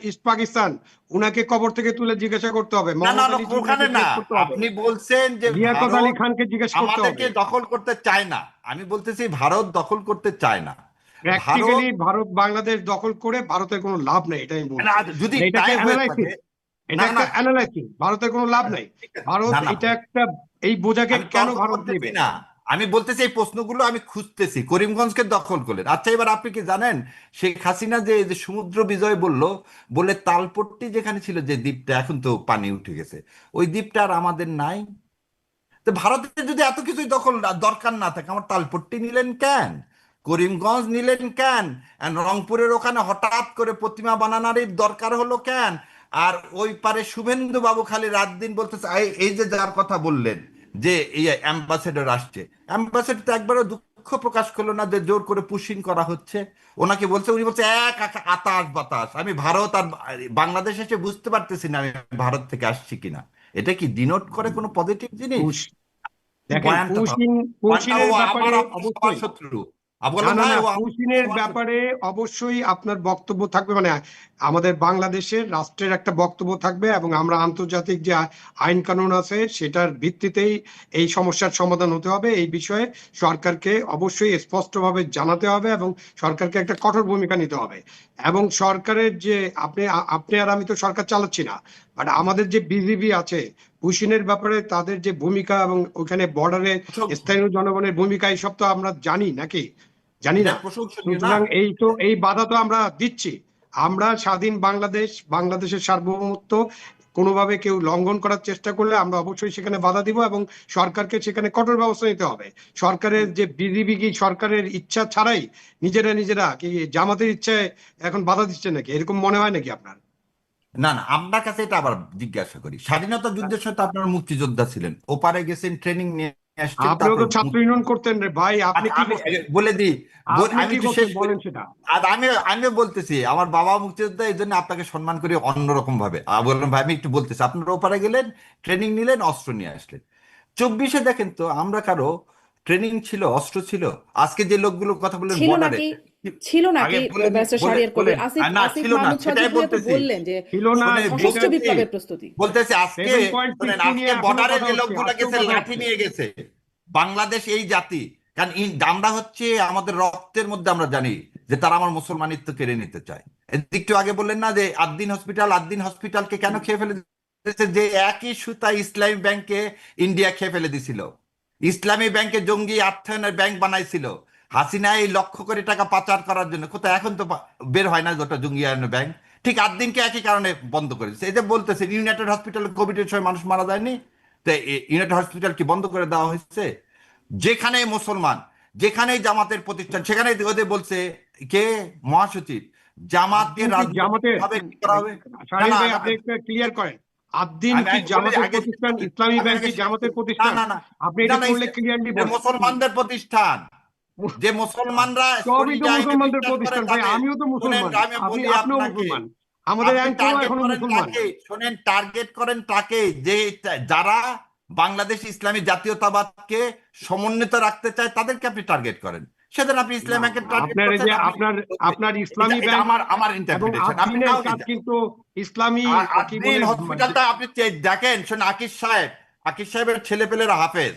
ইস্ট পাকিস্তান, উনাকে কবর থেকে তুলে জিজ্ঞাসা করতে হবে। না না মোহাম্মদ না, আলী ওখানে জিন্নাকে না। জিজ্ঞেস করতে হবে, আপনি বলছেন যে লিয়াকত আলী ভারত খানকে জিজ্ঞেস করতে আমাদেরকে হবে। দখল করতে চায় না। আমি বলতেছি ভারত দখল করতে চায় না। ভারত, প্র্যাকটিক্যালি ভারত বাংলাদেশ দখল করে ভারতের কোনো লাভ নেই, এটা আমি না, বলছি। যদি মানে এটা তাই একটা হয়ে অ্যানালাইসিস, থাকে, এটা না একটা না, অ্যানালাইসিস, ভারতের কোনো লাভ নাই। ঠিক আছে, ভারত না না এটা ভাই, একটা, এই বোঝাকে আমি কেন তর্ক ভারত করতেছি নেবে? না। আমি বলতেছি এই প্রশ্নগুলো আমি খুঁজতেছি। করিমগঞ্জকে দখল করলেন, আচ্ছা, এবার আপনি কি জানেন শেখ হাসিনা যে এই যে সমুদ্র বিজয় বলে তালপট্টি যেখানে ছিল, যে দ্বীপটা, এখন তো পানি উঠে গেছে, ওই দ্বীপটা আর আমাদের নাই। তো ভারতের যদি এত কিছুই দখল দরকার না থাকে, আমার তালপট্টি নিলেন কেন? করিমগঞ্জ নিলেন কেন? And রংপুরের ওখানে হঠাৎ করে প্রতিমা বানানোর দরকার হলো কেন? আর ওই পারে শুভেন্দু বাবু খালি রাত দিন বলতেছে, এই যে যার কথা বললেন যে এই অ্যাম্বাসেডর আসছে, অ্যাম্বাসেডর তো একবারও দুঃখ প্রকাশ করলো না যে জোর করে পুশিং করা হচ্ছে। ওনাকে বলছে, উনি বলছে আতাস বাতাস, আমি ভারত আর বাংলাদেশ এসে বুঝতে পারতেছি না আমি ভারত থেকে আসছি কিনা। এটা কি ডিনোট করে কোনো পজিটিভ জিনিস? পুশ, দেখেন পয়েন্টটা পুশিং, পয়েন্টটা ও পুশিংয়ের আমার ব্যাপারে আপনার সবার অবশ্যই। শত্রু, আবু না আলম না ভাই না, ও পুশিনের ব্যাপারে অবশ্যই আপনার বক্তব্য থাকবে, মানে আমাদের বাংলাদেশের রাষ্ট্রের একটা বক্তব্য থাকবে, এবং আমরা আন্তর্জাতিক যে আইন কানুন আছে সেটার ভিত্তিতেই এই সমস্যার সমাধান হতে হবে। এই বিষয়ে সরকারকে অবশ্যই স্পষ্টভাবে জানাতে হবে, এবং সরকারকে একটা কঠোর ভূমিকা নিতে হবে। এবং সরকারের যে আপনি আর আমি তো সরকার চালাচ্ছি না, বাট আমাদের যে বিজিবি আছে, পুশিনের ব্যাপারে তাদের যে ভূমিকা এবং ওখানে বর্ডারে প্রশংসনীয়। স্থানীয় জনগণের ভূমিকা, এইসব তো আমরা জানি নাকি? জানি এটা না। প্রশংসনীয় না? সুতরাং এই বাধা তো আমরা দিচ্ছি। আমরা স্বাধীন বাংলাদেশ, বাংলাদেশের সার্বভৌমত্ব কোনোভাবে কেউ লঙ্ঘন করার চেষ্টা করলে আমরা অবশ্যই সেখানে বাধা দিব, এবং সরকারকে সেখানে কঠোর ব্যবস্থা নিতে হবে। সরকারের যে বিজিবি কি সরকারের ইচ্ছা ছাড়াই নিজেরা কি জামাতের ইচ্ছায় এখন বাধা দিচ্ছে নাকি? এরকম মনে হয় নাকি আপনার? না না, আপনার কাছে এটা আবার জিজ্ঞাসা করি, স্বাধীনতা যুদ্ধের সাথে আপনার মুক্তিযোদ্ধা ছিলেন, ওপারে গেছেন, ট্রেনিং নিয়ে আসছেন, আপনিও তারপর তো ছাত্র ইউনিয়ন করতেন রে ভাই, আপনি আচ্ছা, কি আমি করতেন? বলে দিই, আপনি আমি কি একটু শেষ করতেন করি। বলেন সেটা। আর আমিও বলতেছি, আমার বাবা মুক্তিযোদ্ধা, এই জন্য আপনাকে সম্মান করি অন্যরকম ভাবে। বললাম ভাই, আমি একটু বলতেছি, আপনারা ওপারে গেলেন, ট্রেনিং নিলেন, অস্ত্র নিয়ে আসলেন। 24-এ দেখেন তো, আমরা কারো ট্রেনিং ছিল, অস্ত্র ছিল? আজকে যে লোকগুলোর কথা বললেন ছিল বর্ডারে, নাকি? ছিল আগে নাকি? বলে ব্যারিস্টার শাহরিয়ার কবির, বলেন। আসিফ না, আসিফ ছিল না, মাহমুদ সেটাই সজীব ভাইয়া তো বলতেছি। বললেন যে ছিল না শুনে সশস্ত্র যেটা, বলতেছি, বিপ্লবের প্রস্তুতি। বলতেছি আজকে, শোনেন, 7.62 আজকে নিয়ে এখনো বর্ডারে কথা যে হচ্ছে, লোকগুলো আজকেও গেছে, কথা লাঠি হচ্ছে। নিয়ে গেছে, বাংলাদেশ এই জাতি, কারণ আমরা হচ্ছে, আমাদের রক্তের মধ্যে আমরা জানি যে তারা আমার মুসলমানিত্ব কেড়ে নিতে চায়। একটু আগে বললেন না যে আদ্দিন হসপিটালকে কেন খেয়ে ফেলে দিয়েছে? যে একই সুতা ইসলামী ব্যাংকে ইন্ডিয়া খেয়ে ফেলে দিছিল। ইসলামী ব্যাংকে জঙ্গি অর্থায়নের ব্যাংক বানাইছিল হাসিনা, এই লক্ষ কোটি টাকা পাচার করার জন্য। কোথায় এখন তো বের হয় না যেটা জঙ্গি আয়নের ব্যাংক। ঠিক আদ্দিনকে একই কারণে বন্ধ করেছে। এই যে বলতেছে ইউনাইটেড হসপিটাল, কোভিডের সময় মানুষ মারা যায়নি, তো ইউনাইটেড হসপিটাল কি বন্ধ করে দেওয়া হয়েছে? যেখানেই মুসলমান, যেখানেই জামাতের প্রতিষ্ঠান, সেখানে ওদের বলছে কে মহাসচিব, জামাতকে আদ্দিন কি রাজনৈতিক জামাতের? ভাবে কি করা হবে? না শাহিন না ভাই, না, আপনি একটু ক্লিয়ার করেন, আদ্দিন আমি কি আমি বলে জামাতের আগে শেষ প্রতিষ্ঠান, করি। ইসলামী আমি ব্যাংক আগে কি শেষ জামাতের করি। না প্রতিষ্ঠান? না না, আপনি না এটা না, করলে ক্লিয়ারলি এ বলেন। মুসলমানদের প্রতিষ্ঠান, যে মুসলমানরা সবই তো শরিয়া আইনে মুসলমানদের বিশ্বাস করে প্রতিষ্ঠান ভাই, তাদের। আমিও তো শোনেন, মুসলমান, আমি আপনি বলি আপনিও আপনাকে, মুসলমান, আমাদের আপনি অ্যাঙ্করও টার্গেট এখনো করেন মুসলমান। কাকে? শোনেন, টার্গেট করেন তাকে, যে যারা বাংলাদেশ ইসলামী জাতীয়তাবাদকে সমন্বিত রাখতে চায়, তাদেরকে আপনি টার্গেট করেন। সেদিন আপনি না, ইসলামী ব্যাংকে টার্গেট আপনার এই করছেন, যে আমি আপনার আপনার এটা ইসলামী এটা ব্যাংক আমার এবং ইন্টারপ্রিটেশন, আপনি আদ্দিনের নাও কাজ নিতে। কিন্তু ইসলামী কি আদ্দিন বলে, হসপিটালটা আপনি দেখেন, শোনেন, আকিজ সাহেবের ছেলেপেলেরা হাফেজ।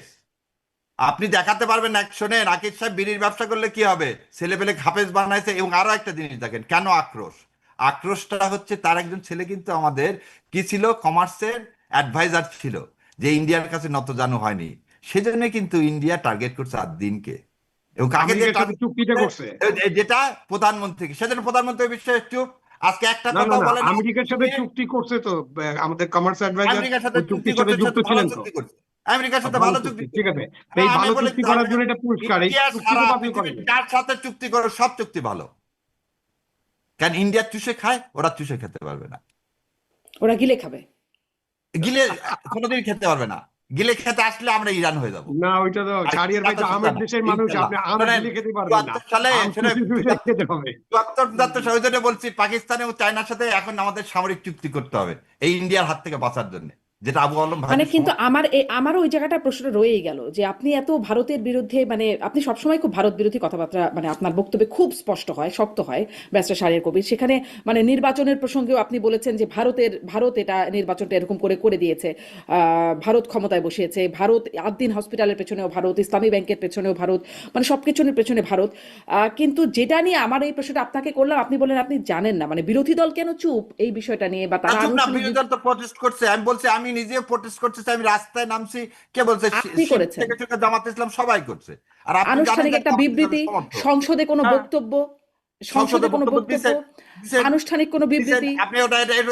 আপনি দেখাতে পারবেন না, শোনেন, আকিজ সাহেব বিড়ির ব্যবসা করলে কি হবে, ছেলেপেলে হাফেজ বানাইছে। এবং আরো একটা জিনিস দেখেন, কেন আক্রোশটা হচ্ছে, তার একজন ছেলে কিন্তু আমাদের কি ছিল, কমার্সের অ্যাডভাইজার ছিল, যে ইন্ডিয়ার কাছে নতজানু হয়নি। সেজন্য কিন্তু ইন্ডিয়া টার্গেট করছে আদ্দিনকে। এবং কাকে দিয়ে আমেরিকার সাথে টার্গেট চুক্তিটা করছে? করছে। যেটা প্রধানমন্ত্রীকে, সেজন্য প্রধানমন্ত্রী এই বিষয়ে চুপ। আজকে একটা না না কথা না, বলেন আমেরিকার সাথে চুক্তি করছে তো, আমাদের কমার্স অ্যাডভাইজার আমেরিকার সাথে ওই চুক্তি চুক্তির সাথে করতে, সে যুক্ত তো ভালো ছিলেন তো। চুক্তি করছে, আমেরিকার সাথে ভালো ভালো চুক্তি চুক্তি, ঠিক করছে। আছে। তো হ্যাঁ, এই আমি ভালো বলে চুক্তি দিতে করার হবে, জন্য এটা পুরস্কার, এই ইন্ডিয়া চুক্তি সারা তো আপনি করেন পৃথিবীর নাই। যার সাথে চুক্তি করো, সব চুক্তি ভালো। কারণ ইন্ডিয়া চুষে খায়, ওরা চুষে খেতে পারবে না। ওরা গিলে খাবে। গিলে কোনোদিন খেতে পারবে না। গিলে খেতে আসলে আমরা ইরান হয়ে যাব। না, ওইটা তো আর শাহরিয়ার ভাই কথা তো চিন্তা আমের না, দেশের মানুষ, ইনশাল্লাহ। আপনি আম শোনেন, গিলে খেতে পারবেন না, 74 সালে, আম শোনেন, চুষে চুষে খেতে হবে। 74 সালে ওই জন্য বলছি, পাকিস্তান এবং চায়নার সাথে এখন আমাদের সামরিক চুক্তি করতে হবে এই ইন্ডিয়ার হাত থেকে বাঁচার জন্য, যেটা আবু আলম মানে ভাইদের কিন্তু সমর্থন। আমারও ওই জায়গাটা প্রশ্নটা রয়েই গেল যে আপনি এত ভারতের বিরুদ্ধে, মানে আপনি সবসময় খুব ভারত বিরোধী কথাবার্তা, মানে আপনার বক্তব্যে খুব স্পষ্ট হয়, শক্ত হয় ব্যারিস্টার শাহরিয়ার কবির। সেখানে মানে নির্বাচনের প্রসঙ্গেও আপনি বলেছেন যে ভারত এটা নির্বাচনটা এরকম করে করে দিয়েছে, ভারত ক্ষমতায় বসিয়েছে, ভারত আদ্দিন হসপিটালের পেছনেও ভারত, ইসলামী ব্যাংকের পেছনেও ভারত, মানে সব কিছুর পেছনে ভারত। কিন্তু যেটা নিয়ে আমার এই প্রশ্নটা আপনাকে করলাম, আপনি বলেন আপনি জানেন না, মানে বিরোধী দল কেন চুপ এই বিষয়টা নিয়ে, বা তারা চুপ না, আনুষ্ঠানিক বিরোধী দল তো প্রটেস্ট করছে। আমি বলছি, আমি নিজেও প্রটেস্ট করতেছি, আমি রাস্তায় নামছি। কে বলছে? আপনি শিবির করেছেন থেকে থেকে জামাত ইসলাম সবাই করছে। আর আপনি জানেন আনুষ্ঠানিক যে একটা জামাত ইসলামের বিবৃতি, সমর্থক। সংসদে কোনো হ্যাঁ, বক্তব্য, সংসদে সংসদে কোনো বক্তব্য বক্তব্য, দিচ্ছেন দিচ্ছেন আনুষ্ঠানিক কোনো দিচ্ছেন বিবৃতি। আপনি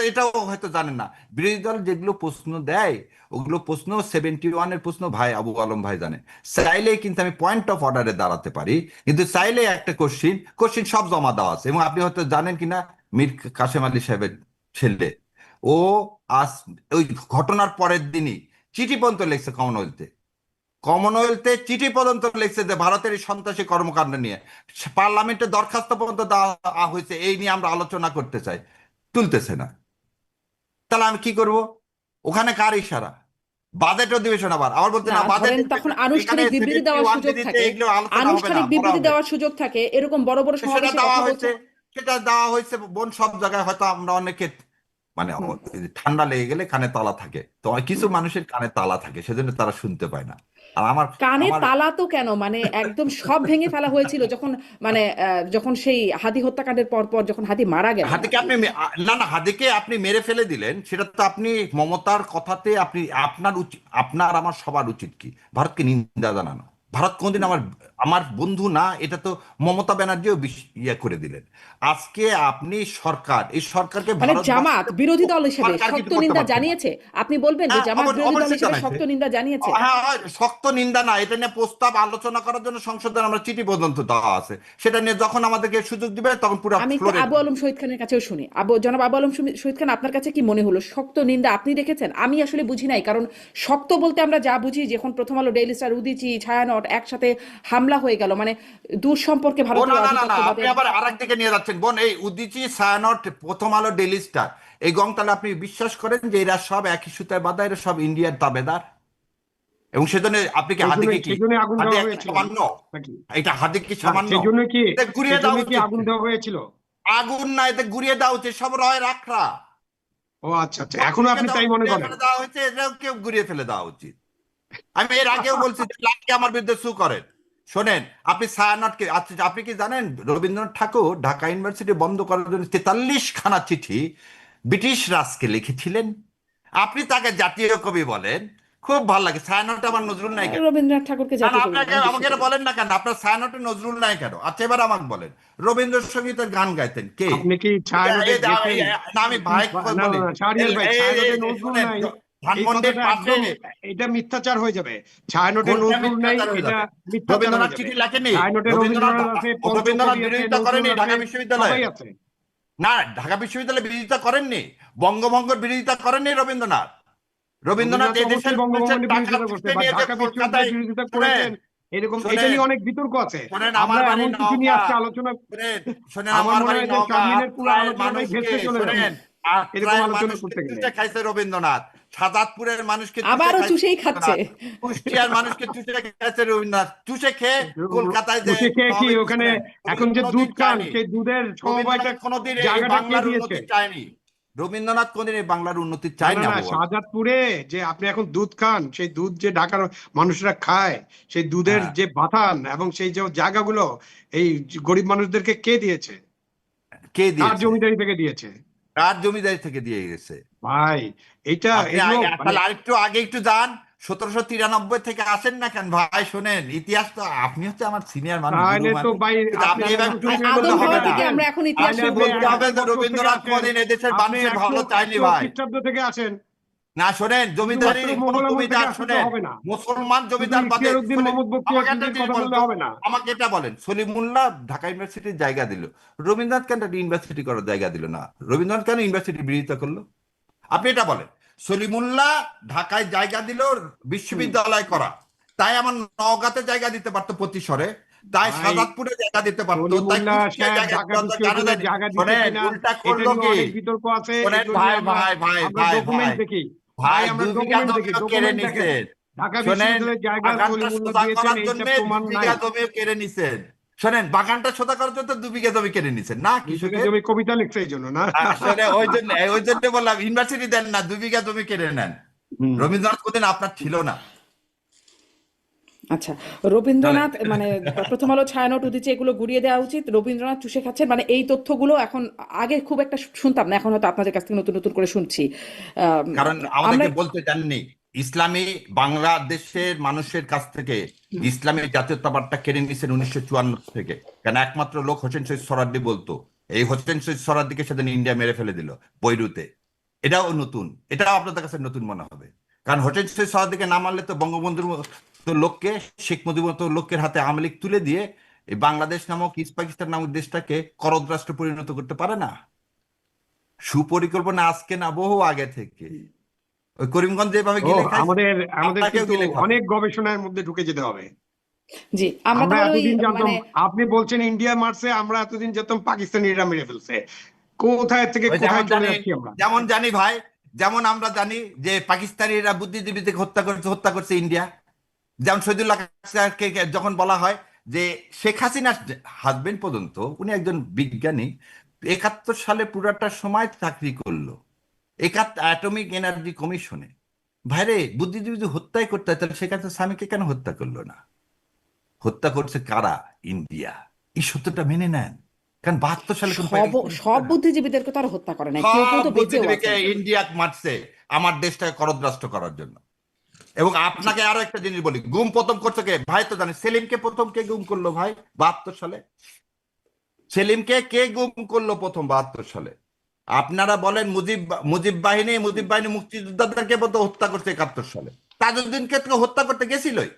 এটাও হয়তো জানেন না। বিরোধী দল যেগুলো প্রশ্ন দেয়, ওগুলো প্রশ্ন 71-এর প্রশ্ন ভাই আবু আলম ভাই জানে। চাইলেই কিন্তু আমি পয়েন্ট অফ অর্ডারে দাঁড়াতে পারি, কিন্তু চাইলে একটা কোশ্চিন সব জমা দেওয়া আছে। এবং আপনি হয়তো জানেন কিনা, মীর কাসেম আলী সাহেবের ছেলে, ও আজ ওই ঘটনার পরের দিনই চিঠি পর্যন্ত লিখছে কমনওয়েলথে চিঠি পর্যন্ত লিখছে যে ভারতের এই সন্ত্রাসী কর্মকাণ্ড নিয়ে পার্লামেন্টে দরখাস্ত পর্যন্ত দেওয়া হয়েছে, এই নিয়ে আমরা আলোচনা করতে চাই। তুলতেছে না। তাহলে আমি কি করব? ওখানে কার ইশারা? বাজেট অধিবেশন আবার বলতে না না বাজেট ধরেন তখন আনুষ্ঠানিক বিবৃতি দেওয়ার সুযোগ থাকে, এগুলো আলোচনা হবে না, আনুষ্ঠানিক বলা বিবৃতি হবে। দেওয়ার সুযোগ থাকে, এরকম বড় বড় সেটা সমাবেশে দেওয়া কথা হয়েছে, বলছে। সেটা দেওয়া হয়েছে বোন, সব জায়গায় হয়তো আমরা অনেকে মানে হুম। ঠান্ডা লেগে গেলে কানে তালা থাকে, তো কিছু মানুষের কানে তালা থাকে, সেজন্য তারা শুনতে পায় না। আর আমার কানে আমার তালা তো কেন, মানে একদম সব ভেঙে ফেলা হয়েছিল যখন, মানে যখন সেই হাদি হত্যাকাণ্ডের পর পর যখন হাদি মারা গেলেন আর হাদিকে কি। আপনি না হাদিকে আপনি মেরে ফেলে দিলেন, সেটা তো আপনি মমতার কথাতে আপনি আপনার উচিত, আপনার আমার সবার উচিত কি ভারতকে নিন্দা জানানো। ভারত কোনদিন আমার আমার বন্ধু না, এটা তো মমতা ব্যানার্জিও ইয়ে করে দিলেন। আজকে আপনি সরকার, এই সরকারকে মানে জামাত ভারতবর্ষের বিরোধী দল হিসেবে সরকার কিছু শক্ত করতে নিন্দা পারছে না। জানিয়েছে, আপনি বলবেন যে হ্যাঁ, জামাত বিরোধী দল অবশ্যই হিসেবে জানাইছে। শক্ত নিন্দা জানিয়েছে? হ্যাঁ হয়, শক্ত নিন্দা না, এটা নিয়ে প্রস্তাব আলোচনা করার জন্য সংসদে আমরা চিঠি পর্যন্ত দেওয়া আছে। সেটা নিয়ে যখন আমাদেরকে সুযোগ দিবে তখন পুরো আমি একটু ফ্লোরে। আবু আলম শহীদ খানের কাছেও শুনি। জনাব আবু আলম শহীদ খান, আপনার কাছে কি মনে হলো শক্ত নিন্দা আপনি দেখেছেন? আমি আসলে বুঝি নাই, কারণ শক্ত বলতে আমরা যা বুঝি, যখন প্রথম আলো, ডেইলি স্টার, উদীচী, ছায়ানট একসাথে হামলা হয়ে গেল, মানে দূর সম্পর্কে ও ভারতীয় না না না না, আপনি আধিপত্যবাদের। আবার আরেক দিকে নিয়ে যাচ্ছেন বোন। এই উদীচী, ছায়ানট, প্রথম আলো, ডেইলি স্টার, এই গংতালে আপনি বিশ্বাস করেন যে এরা সব একই সুতায় বাঁধা, এরা সব ইন্ডিয়ার দাবেদার? এবং সেজন্য আপনি কি হাদিকে কি সেই জন্য আগুন হাদি দেওয়া একটা হয়েছিল সামান্য, নাকি? এটা হাদি কি সামান্য? সেই জন্য কি, এতে সেই গুড়িয়ে জন্য দেওয়া কি উচিত। আগুন দেওয়া হয়েছিল? আগুন না, এতে গুড়িয়ে দেওয়া উচিত, সব রয় রাখরা ও আচ্ছা আচ্ছা, এখনো আপনি তাই মনে গুড়িয়ে করেন? ফেলে দেওয়া হয়েছে, এটাও কেউ গুড়িয়ে ফেলে দেওয়া উচিত। আমি এর আগেও বলছি যে লাকি আমার বিরুদ্ধে সু করেন। শোনেন, আপনি ছায়ানটকে, আচ্ছা আপনি কি জানেন রবীন্দ্রনাথ ঠাকুর ঢাকা ইউনিভার্সিটি বন্ধ করার জন্য 43 খানা চিঠি ব্রিটিশ রাজকে লিখেছিলেন? আপনি তাকে জাতীয় কবি বলেন, খুব ভালো লাগে। ছায়ানট আমার নজরুল নায়িকা। রবীন্দ্রনাথ ঠাকুরকে না না, জাতীয় কবি আপনাকে বলেন, আমাকে এটা বিশ্বকবি। বলেন না কেন, আপনার ছায়ানটে নজরুল নাই কেন? আচ্ছা এবার আমাকে বলেন, রবীন্দ্রসঙ্গীতের গান গাইতেন কে? আপনি কি ছায়ানটে গেছেন? না আমি ভাই না না বলি, না, শাহরিয়ার ভাই, ছায়ানটে নজরুল শোনেন, নাই, এই ধানমন্ডির কথাটা পাশে একদম, এটা মিথ্যাচার হয়ে যাবে। ছায়ানটে কোনটা নজরুল নাই, মিথ্যাচার হয়ে এটা যাবে? মিথ্যাচার রবীন্দ্রনাথ হয়ে যাবে। চিঠি লেখেনি? ছায়ানটে রবীন্দ্রনাথ রবীন্দ্রনাথ আছে, রবীন্দ্রনাথ পঞ্চকবি আছে, বিরোধিতা করেনি নজরুল আছে, ঢাকা বিশ্ববিদ্যালয়ে? সবাই আছে। না, ঢাকা বিশ্ববিদ্যালয়ে বিরোধিতা করেননি, বঙ্গভঙ্গের বিরোধিতা করেননি রবীন্দ্রনাথ। রবীন্দ্রনাথ রবীন্দ্রনাথ এদেশের অবশ্যই মানুষের বঙ্গভবনের টাকা বিরোধিতা করছে, পয়সা বা নিয়ে যে ঢাকা কলকাতায়, বিশ্ববিদ্যালয়ের বিরোধিতা শোনেন করেছেন, এরকম এটা শোনেন নিয়ে অনেক বিতর্ক আছে। শোনেন, আমরা আমার বাড়ি এমন কিছু নিয়ে নওগাঁ। আজকে আলোচনা, শোনেন শোনেন, আমার আমার মনে বাড়ি হয় যে নওগাঁ। শারমিনের পুরো আত্রায়ের আলোচনাটাই মানুষকে, ভেস্তে চলে যাবে শোনেন, এরকম আত্রায়ের আলোচনা মানুষকে করতে গেলে। চুষে খাইছে রবীন্দ্রনাথ, সাজাদপুরের মানুষকে চুষে আবারও খাইছে চুষেই খাচ্ছে। রবীন্দ্রনাথ, কুষ্টিয়ার মানুষকে চুষে খাইছে রবীন্দ্রনাথ, চুষে খেয়ে কলকাতায় যে বসে খেয়ে কি সমাবেশ ওখানে করেন। এখন যে কোনোদিন দুধ খান, চায়নি সেই দুধের সমবায়টা, রবীন্দ্রনাথ, কোনোদিন এই জায়গাটা কে বাংলার দিয়েছে? উন্নতি চায়নি। রবীন্দ্রনাথ কোনোদিন এই বাংলার উন্নতি না চায় না না না, বাবা। শাহজাদপুরে যে আপনি এখন দুধ খান, সেই দুধ যে ঢাকার মানুষরা খায়, সেই দুধের হ্যাঁ, যে বাথান এবং সেই যে জায়গাগুলো, এই গরিব মানুষদেরকে কে দিয়েছে? কে কার দিয়েছে? জমিদারি থেকে দিয়েছে? কার জমিদারি থেকে দিয়ে গেছে? ভাই, এটা আপনি এগুলো মানে, তাহলে আরেকটু আগে একটু যান, 1793 থেকে আসেন না কেন ভাই? শোনেন ইতিহাস তো, আপনি হচ্ছে আমার সিনিয়র মানুষ, গুরু তাহলে তো মানুষ, ভাই কিন্তু আপনি আপনি এভাবে একশো টুকলি খ্রিস্টাব্দ করলে আদম থেকে হবে হওয়া না। থেকে আসেন, আমরা এখন ইতিহাস তাহলে আপনি শুরু আপনি করবো বলতে না। 1000 হবে যে বছর থেকে রবীন্দ্রনাথ আসেন, কোনদিন এদেশের আপনি মানুষের একশো ভালো চায়নি একশো ভাই। খ্রিস্টাব্দ থেকে আসেন, না শোনেন, জমিদারি শুধুমাত্র কোন মোগল আমল থেকে জমিদার, আসলে তো শোনেন, হবে না। মুসলমান শুধু জমিদার বাদে ইখতিয়ার উদ্দিন মোহাম্মদ বখতিয়ার আমাকে একটা খিলজির জিনিস কথা বলেন বললে তো, হবে না। আমাকে এটা বলেন, সলিমুল্লাহ ঢাকা ইউনিভার্সিটির জায়গা দিল, রবীন্দ্রনাথ কেন একটা ইউনিভার্সিটি করার জায়গা দিল না? রবীন্দ্রনাথ কেন ইউনিভার্সিটির বিরোধিতা করলো? আপনি এটা বলেন। সলিমুল্লাহ ঢাকায় জায়গা দিল হুম। বিশ্ববিদ্যালয় করা, তাই আমার নওগাঁতে জায়গা দিতে পারতো প্রতিশরে, তাই ভাই, সাজাদপুরে জায়গা দিতে পারতো, তাই সলিমুল্লাহ কুষ্টিয়ায় সাহেব জায়গা ঢাকা দিতে পারতো, কেন বিশ্ববিদ্যালয়ে জানি? জায়গা দিছে শোনেন, কিনা, উল্টা এটা করলো নিয়ে কি? অনেক বিতর্ক আছে, শোনেন এগুলো নিয়ে ভাই আমরা ভাই ভাই আমরা ভাই ডকুমেন্ট ভাই দেখি। ভাই, ভাই, আমরা 2 বিঘা ডকুমেন্ট দেখি, জমিও কেড়ে ডকুমেন্ট দেখেন। নিছেন। ঢাকা শোনেন, বিশ্ববিদ্যালয়ের জায়গা বাগানটা সলিমুল্লাহ সোজা দিয়েছেন, করার এইটা জন্য প্রমাণ 2 নাই। বিঘা জমিও কেড়ে নিছেন। শোনেন, বাগানটা সোজা করার জন্য 2 বিঘা জমি কেড়ে নিছেন না 2 বিঘা কৃষকের? জমি কবিতা লিখছে এই জন্য না? আসলে ওই জন্য বললাম ইউনিভার্সিটি দেন না, 2 বিঘা জমি কেড়ে নেন। হুম। রবীন্দ্রনাথ কোনদিন আপনার ছিল না। আচ্ছা, চলেন। রবীন্দ্রনাথ মানে প্রথম আলো, ছায়ানট, উদীচী এগুলো গুড়িয়ে দেওয়া উচিত। রবীন্দ্রনাথ চুষে খাচ্ছেন, মানে এই তথ্যগুলো এখন আগে খুব একটা শুনতাম না, এখন হয়তো আপনাদের কাছ থেকে নতুন নতুন করে শুনছি। কারণ আমরা আমাদেরকে বলতে জাননি, ইসলামী বাংলাদেশের মানুষের কাছ থেকে ইসলামী জাতীয়তাবাদটা কেড়ে নিয়েছেন 1954 থেকে। কেন একমাত্র লোক হোসেন শহীদ সোহরাওয়ার্দী বলতো, এই হোসেন শহীদ সোহরাওয়ার্দীকে সেদিন ইন্ডিয়া মেরে ফেলে দিল বৈরুতে। এটাও নতুন, এটাও আপনাদের কাছে নতুন মনে হবে। কারণ হোসেন শহীদ সোহরাওয়ার্দীকে না মারলে তো বঙ্গবন্ধুর মতো লোককে, শেখ মুজিবুর মতো লোকের হাতে আওয়ামী লীগ তুলে দিয়ে এই বাংলাদেশ নামক ইস্ট পাকিস্তান নামক দেশটাকে করদ রাষ্ট্র পরিণত করতে পারে না। সুপরিকল্পনা আজকে না, বহু আগে থেকে। ওই করিমগঞ্জ যেভাবে ও, গিলে খাইছে, আমাদের আমাদের আপনাকেও কিন্তু গিলে খাবে। অনেক গবেষণার মধ্যে ঢুকে যেতে হবে। জি, আমরা আমরা তাহলে ওই এতদিন জানতাম, মানে আপনি বলছেন ইন্ডিয়া মারছে, আমরা এতদিন জানতাম পাকিস্তানিরা মেরে ফেলছে। কোথায় থেকে ওই কোথায় চলে যাচ্ছি আমরা? যেমন জানি ভাই, যেমন আমরা জানি যে পাকিস্তানিরা বুদ্ধিজীবীদের হত্যা করছে ইন্ডিয়া। যেমন শহীদুল্লাহ খানকে যখন বলা হয় যে শেখ হাসিনার হাজবেন্ড পর্যন্ত, উনি একজন বিজ্ঞানী, 71 সালে পুরাটা সময় চাকরি করলো অ্যাটমিক এনার্জি কমিশনে। ভাইরে, বুদ্ধিজীবী যদি হত্যাই করতে হয় তাহলে শেখ হাসিনার স্বামীকে কেন হত্যা করলো না? হত্যা করছে কারা? ইন্ডিয়া। এই সত্যটা মেনে নেন, কারণ 72 সালে কোন সব পাকিস্তানি সব ছিল না। বুদ্ধিজীবীদেরকে তো আর হত্যা করে নাই, কেউ কেউ সব তো বেঁচেও বুদ্ধিজীবীকে আছেন। ইন্ডিয়া মারছে আমার দেশটাকে করদ্রাস্ত করার জন্য। এবং জি। আপনাকে আরো একটা জিনিস বলি, গুম প্রথম করছে কে ভাই? তো জানেন সেলিমকে প্রথম কে গুম করলো ভাই 72 সালে? সেলিমকে কে গুম করলো প্রথম 72 সালে? আপনারা বলেন মুজিব বাহিনী মুক্তিযোদ্ধাদেরকে বোধ হত্যা করছে 71 সালে। তাজউদ্দিনকে তো হত্যা করতে গেছিলই।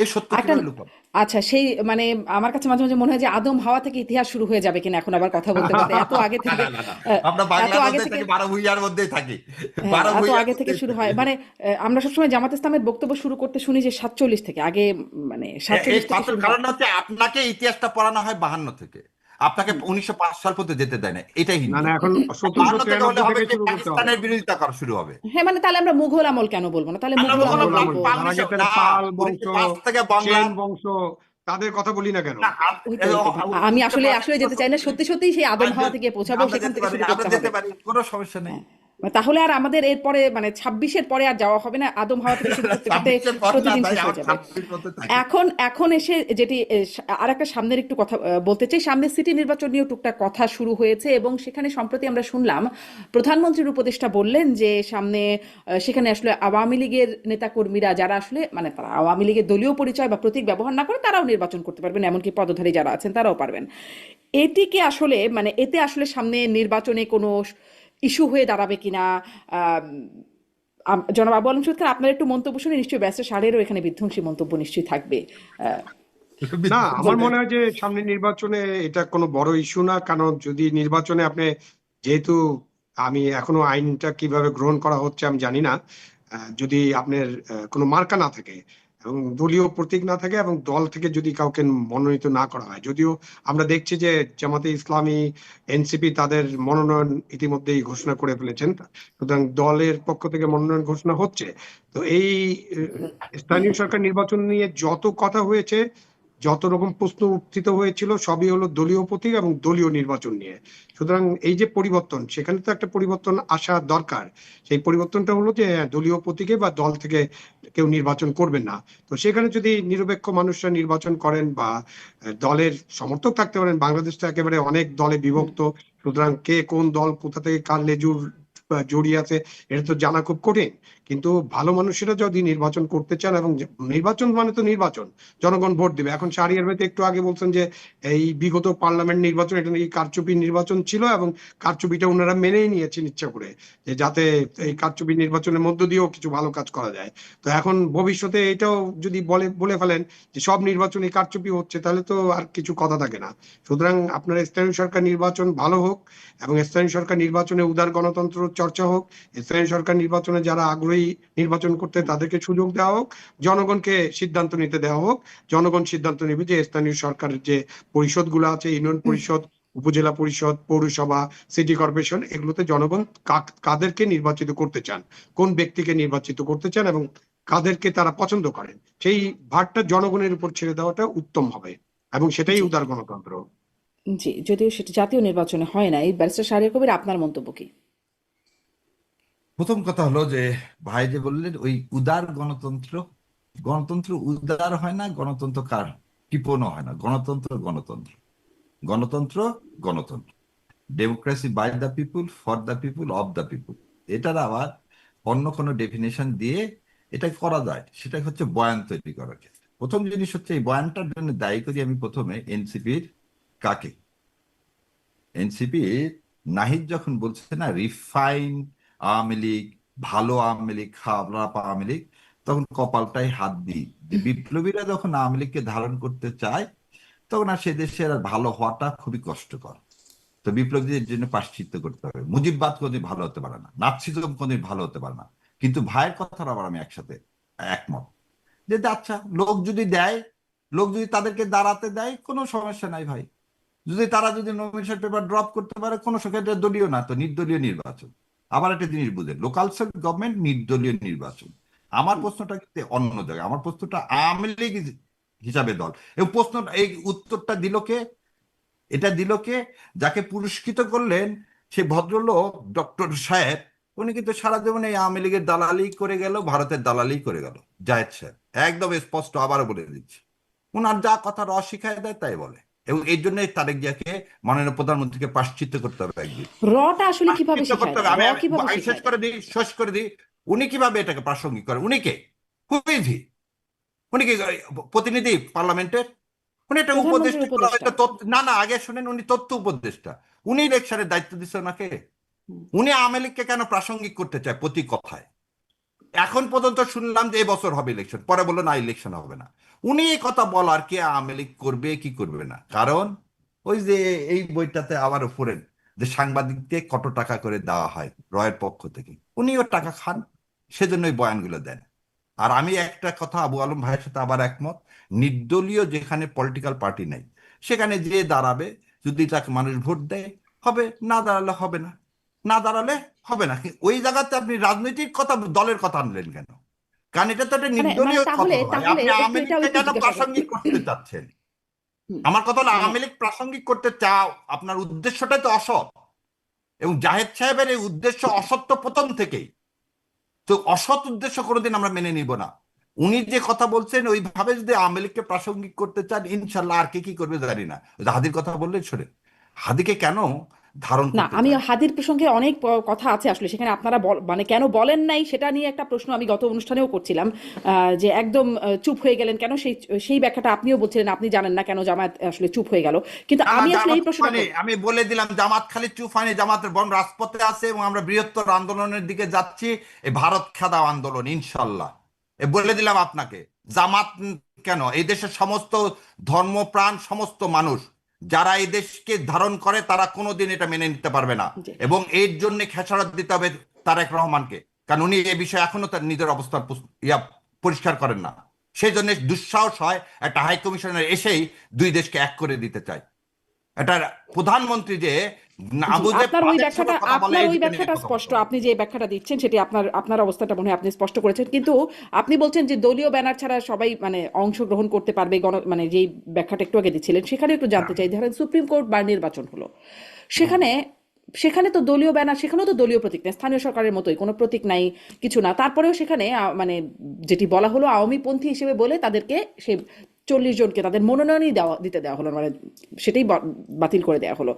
এই সত্য একটা কিভাবে লুকাবো? আচ্ছা, সেই মানে আমার কাছে মাঝে মাঝে মনে হয় যে আদম হাওয়া থেকে ইতিহাস শুরু হয়ে যাবে কিনা এখন আবার কথা বলতে করতে, এত আগে না থেকে না না না, আহ, আমরা এত বাংলার আগে মধ্যে থেকে থাকি, 12 ভূঁইয়ার মধ্যেই থাকি, হ্যাঁ, 12 এত ভূঁইয়ার আগে থেকে মধ্যেই শুরু থাকি। হয় মানে আমরা সবসময় জামাত ইসলামের বক্তব্য শুরু করতে শুনি যে 47 থেকে আগে, মানে এই 47 থেকে কথার শুরু হয়। কারণ হচ্ছে আপনাকে ইতিহাসটা পড়ানো হয় 52 থেকে, আপনাকে 1905 সাল পর্যন্ত যেতে দেয় না, এটাই না না, হিন্দু। এখন 52 থেকে হলে 1793 হবে থেকে কি, শুরু করতে হবে। পাকিস্তানের বিরোধিতা করা শুরু হবে। হ্যাঁ, মানে তাহলে আমরা মুঘল আমল কেন বলবো না, তাহলে আমরা মুঘল আমল মুঘল মুঘল আমল বলবো। তার আগে তাহলে না, পাল বংশ, 1905 থেকে বাংলা। সেন বংশ, তাদের কথা বলি না কেন? না, ওই তো আমি আসলে আসলে যেতে চাই না, সত্যি সত্যি সেই আদম হাওয়া থেকে পৌঁছাবো, আমরা সেখান যেতে থেকে পারি, শুরু আমরা করতে যেতে হবে। পারি, কোনো সমস্যা নেই। হ্যাঁ, তাহলে আর আমাদের এরপরে মানে 26-এর পরে আর যাওয়া হবে না, আদম হাওয়া থেকে শুরু করতে করতে 26-এর পর না প্রতিদিন ভাই, শেষ আমার হয়ে যাবে। 26 মতো থাকি। এখন এসে যেটি আর একটা সামনের একটু কথা বলতে চাই, সামনে সিটি নির্বাচন নিয়েও টুকটাক কথা শুরু হয়েছে এবং সেখানে সম্প্রতি আমরা শুনলাম প্রধানমন্ত্রীর উপদেষ্টা বললেন যে সামনে সেখানে আসলে আওয়ামী লীগের নেতাকর্মীরা যারা আসলে মানে তারা আওয়ামী লীগের দলীয় পরিচয় বা প্রতীক ব্যবহার না করে তারাও নির্বাচন করতে পারবেন, এমনকি পদধারী যারা আছেন তারাও পারবেন। এটিকে আসলে মানে এতে আসলে সামনে নির্বাচনে কোনো ইস্যু হয়ে দাঁড়াবে কিনা? আম, জনাব আবু আলম শহীদ খান, আপনার একটু মন্তব্য শুনে নিশ্চয়ই ব্যাসের সারেরও এখানে বিধ্বংসী মন্তব্য নিশ্চয়ই থাকবে। আহ, না, আমার বলবেন। মনে হয় যে সামনে নির্বাচনে এটা কোনো বড় ইস্যু না, কারণ যদি নির্বাচনে আপনি, যেহেতু আমি এখনো আইনটা কিভাবে গ্রহণ করা হচ্ছে আমি জানি না, যদি আপনার কোনো মার্কা না থাকে এবং দলীয় প্রতীক না থাকে এবং দল থেকে যদি কাউকে মনোনীত না করা হয়, যদিও আমরা দেখছি যে জামাতে ইসলামী, এনসিপি তাদের মনোনয়ন ইতিমধ্যেই ঘোষণা করে ফেলেছেন, সুতরাং দলের পক্ষ থেকে মনোনয়ন ঘোষণা হচ্ছে। তো এই স্থানীয় সরকার নির্বাচন নিয়ে যত কথা হয়েছে, যত রকম প্রশ্ন উত্থিত হয়েছিল, সবই হলো দলীয় প্রতীক এবং দলীয় নির্বাচন নিয়ে। সুতরাং এই যে পরিবর্তন, সেখানে তো একটা পরিবর্তন আসা দরকার। সেই পরিবর্তনটা হলো যে দলীয় প্রতীকে বা দল থেকে কেউ নির্বাচন করবেন না। তো সেখানে যদি নিরপেক্ষ মানুষরা নির্বাচন করেন বা দলের সমর্থক থাকতে পারেন, বাংলাদেশ তো একেবারে অনেক দলে বিভক্ত, সুতরাং কে কোন দল কোথা থেকে কার লেজুর জড়িয়ে আছে এটা তো জানা খুব কঠিন। কিন্তু ভালো মানুষেরা যদি নির্বাচন করতে চান, এবং নির্বাচন মানে তো নির্বাচন, জনগণ ভোট দিবে। এখন শাহরিয়ার ভাই তো একটু আগে বলছেন যে এই বিগত পার্লামেন্ট নির্বাচন এটা নাকি কারচুপি নির্বাচন ছিল, এবং কারচুপিটা ওনারা মেনেই নিয়েছেন ইচ্ছা করে, যে যাতে এই কারচুপি নির্বাচনের মধ্য দিয়েও কিছু ভালো কাজ করা যায়। তো এখন ভবিষ্যতে এটাও যদি বলে ফেলেন যে সব নির্বাচনে কারচুপি হচ্ছে, তাহলে তো আর কিছু কথা থাকে না। সুতরাং আপনার স্থানীয় সরকার নির্বাচন ভালো হোক, এবং স্থানীয় সরকার নির্বাচনে উদার গণতন্ত্র চর্চা হোক, স্থানীয় সরকার নির্বাচনে যারা আগ্রহী নির্বাচন করতে তাদেরকে সুযোগ দেওয়া হোক, জনগণকে সিদ্ধান্ত নিতে দেওয়া হোক। জনগণ সিদ্ধান্ত নেবে যে স্থানীয় সরকারের যে পরিষদগুলো আছে, ইউনিয়ন পরিষদ, উপজেলা পরিষদ, পৌরসভা, সিটি কর্পোরেশন, এগুলোতে জনগণ কাদেরকে নির্বাচিত করতে চান, কোন ব্যক্তিকে নির্বাচিত করতে চান এবং কাদেরকে তারা পছন্দ করেন, সেই ভারটা জনগণের উপর ছেড়ে দেওয়াটা উত্তম হবে, এবং সেটাই জি, উদার গণতন্ত্র। জি, যদিও সেটা জাতীয় নির্বাচনে হয় না। এই ব্যারিস্টার শাহরিয়ার কবির, আপনার মন্তব্য কি? প্রথম কথা হলো যে ভাই যে বললেন ওই উদার গণতন্ত্র, গণতন্ত্র উদার হয় না, গণতন্ত্র কার কৃপণও হয় না। গণতন্ত্র গণতন্ত্র, গণতন্ত্র গণতন্ত্র, democracy by the people, for the people, of the people. এটার আবার অন্য কোনো ডেফিনেশন দিয়ে এটা করা যায়, সেটা হচ্ছে বয়ান তৈরি করার ক্ষেত্রে। প্রথম জিনিস হচ্ছে এই বয়ানটার জন্য দায়ী করি আমি প্রথমে এনসিপির কাকে। এনসিপি নাহিদ যখন বলছে না রিফাইন আওয়ামী লীগ, ভালো আওয়ামী লীগ, খারাপ আওয়ামী লীগ, তখন কপালটাই হাত দিই যে বিপ্লবীরা যখন আওয়ামী লীগকে ধারণ করতে চায় তখন আর সে দেশের আর ভালো হওয়াটা খুবই কষ্টকর। তো বিপ্লবীদের জন্য প্রায়শ্চিত্ত করতে হবে। মুজিববাদ কোনদিন ভালো হতে পারে না, নাৎসিজম কোনদিন ভালো হতে পারে না। কিন্তু ভাইয়ের কথাটা আবার আমি একসাথে একমত যে আচ্ছা, লোক যদি দেয়, লোক যদি তাদেরকে দাঁড়াতে দেয়, কোনো সমস্যা নাই ভাই। যদি তারা যদি নমিনেশন পেপার ড্রপ করতে পারে, কোনো সেক্ষেত্রে দলীয় না তো নির্দলীয় নির্বাচন। আবার একটা জিনিস বুঝেন, লোকাল গভর্নমেন্ট নির্দলীয় নির্বাচন। আমার প্রশ্নটা কিন্তু অন্য জায়গায়, আমার প্রশ্নটা আওয়ামী লীগ হিসাবে দল, এবং প্রশ্ন এই উত্তরটা দিল কে? এটা দিল কে? যাকে পুরস্কৃত করলেন সে ভদ্রলোক ডক্টর সাহেব, উনি কিন্তু সারা জীবন এই আওয়ামী লীগের দালালি করে গেল, ভারতের দালালি করে গেল। জাহেদ সাহেব একদম স্পষ্ট, আবারও বলে দিচ্ছি, ওনার যা কথা শিখায় দেয় তাই বলে। এবং এই জন্য তারেক জিয়াকে, মাননীয় প্রধানমন্ত্রীকে প্রায়শ্চিত্ত করতে হবে একদিন, রটা আসলে কিভাবে প্রায়শ্চিত্ত শিখায় করতে হবে। দেয়, আমি কিভাবে আমি শেষ শিখায় দেয়? করে দিই, শেষ করে দিই। উনি কিভাবে এটাকে প্রাসঙ্গিক করেন? উনি কে? হুইজি? উনি কি প্রতিনিধি পার্লামেন্টের? উনি একটা প্রধানমন্ত্রীর উপদেষ্টা করা উপদেষ্টা। হয়তো, না না, আগে শুনেন, উনি তথ্য উপদেষ্টা। উনি ইলেকশনের দায়িত্ব দিচ্ছে ওনাকে। হুম। উনি আওয়ামী লীগকে কেন প্রাসঙ্গিক করতে চায় প্রতি কথায়? এখন পর্যন্ত শুনলাম যে এবছর হবে ইলেকশন, পরে বললো না ইলেকশন হবে না। উনি এই কথা বলার কে আওয়ামী লীগ করবে কি করবে না? কারণ ওই যে এই বইটাতে আবার পড়েন যে সাংবাদিককে কত টাকা করে দেওয়া হয় রয়ের পক্ষ থেকে, উনিও টাকা খান, সেজন্য ওই বয়ানগুলো দেন। আর আমি একটা কথা আবু আলম ভাইয়ের সাথে আবার একমত, নির্দলীয় যেখানে পলিটিক্যাল পার্টি নেই সেখানে যে দাঁড়াবে, যদি তাকে মানুষ ভোট দেয় হবে, না দাঁড়ালে হবে না, না দাঁড়ালে হবে না। ওই জায়গাতে আপনি রাজনৈতিক কথা, দলের কথা আনলেন কেন? কারণ এটা তো একটা মানে মানে নির্দলীয় তাহলে কথা হয়। তাহলে আপনি একটু আওয়ামী এটাও লীগকে একটু কেন জিজ্ঞাসা করি। প্রাসঙ্গিক করতে চাচ্ছেন? হুম, আমার কথা হলো, মানে আওয়ামী লীগ প্রাসঙ্গিক করতে চাও, আপনার উদ্দেশ্যটাই তো অসৎ। এবং জাহেদ সাহেবের এই উদ্দেশ্য অসত্য প্রথম থেকেই। তো অসৎ উদ্দেশ্য কোনোদিন আমরা মেনে নিব না। উনি যে কথা বলছেন ওইভাবে যদি আওয়ামী লীগকে প্রাসঙ্গিক করতে চান, ইনশাল্লাহ আর কে কি করবে জানি না। ওই যে হাদির কথা বললেন, শোনেন, হাদিকে কেন ধারণ না, করতে আমি চান? হাদির প্রসঙ্গে অনেক কথা আছে আসলে সেখানে, আপনারা মানে কেন বলেন নাই সেটা নিয়ে একটা প্রশ্ন আমি গত অনুষ্ঠানেও করছিলাম, যে একদম চুপ হয়ে গেলেন কেন, সেই সেই ব্যাখ্যাটা আপনিও বলছিলেন আপনি জানেন না কেন জামায়াত আসলে চুপ হয়ে গেল, কিন্তু না না, আমি আসলে জামাত এই চুপ প্রশ্নটা হয়নি। আমি বলে দিলাম জামাত খালি চুপ হয়নি, জামাতের বরং রাজপথে আছে এবং আমরা বৃহত্তর আন্দোলনের দিকে যাচ্ছি, এই ভারত খেদাও আন্দোলন ইনশাল্লাহ। এ বলে দিলাম আপনাকে। জামাত কেন, এই দেশের সমস্ত ধর্মপ্রাণ সমস্ত মানুষ যারা এই দেশকে ধারণ করে তারা কোনোদিন এটা মেনে নিতে পারবে না। যে এবং এর জন্য খেসারত দিতে হবে তারেক রহমানকে, কারণ উনি এই বিষয়ে এখনো তার নিজের অবস্থান পরিষ্কার করেন না। সেই জন্য দুঃসাহস হয় একটা হাই কমিশনার এসেই দুই দেশকে এক করে দিতে চায়। এটা প্রধানমন্ত্রী যে না জি, বুঝে আপনার ওই বাজেট ব্যাখ্যাটা, সভার কথা বলে, আপনার এই ওই দুটো নিয়ে ব্যাখ্যাটা কথা বলতে স্পষ্ট, হবে। আপনি যে ব্যাখ্যাটা দিচ্ছেন সেটি আপনার আপনার অবস্থাটা মনে হয় আপনি স্পষ্ট করেছেন, কিন্তু আপনি বলছেন যে দলীয় ব্যানার ছাড়া সবাই মানে অংশগ্রহণ করতে পারবে, মানে যেই ব্যাখ্যাটা একটু আগে দিচ্ছিলেন সেখানে একটু জানতে হ্যাঁ। চাই, ধরেন সুপ্রিম কোর্ট বা নির্বাচন হলো, হুম। সেখানে সেখানে তো দলীয় ব্যানার, সেখানেও তো দলীয় প্রতীক নেই, স্থানীয় সরকারের মতোই কোনো প্রতীক নাই, কিছু না, তারপরেও সেখানে মানে যেটি বলা হলো আওয়ামী পন্থী হিসেবে বলে তাদেরকে সে 40 জনকে তাদের মনোনয়নই দিতে দেওয়া হলো, মানে সেটাই বাতিল করে দেওয়া হলো।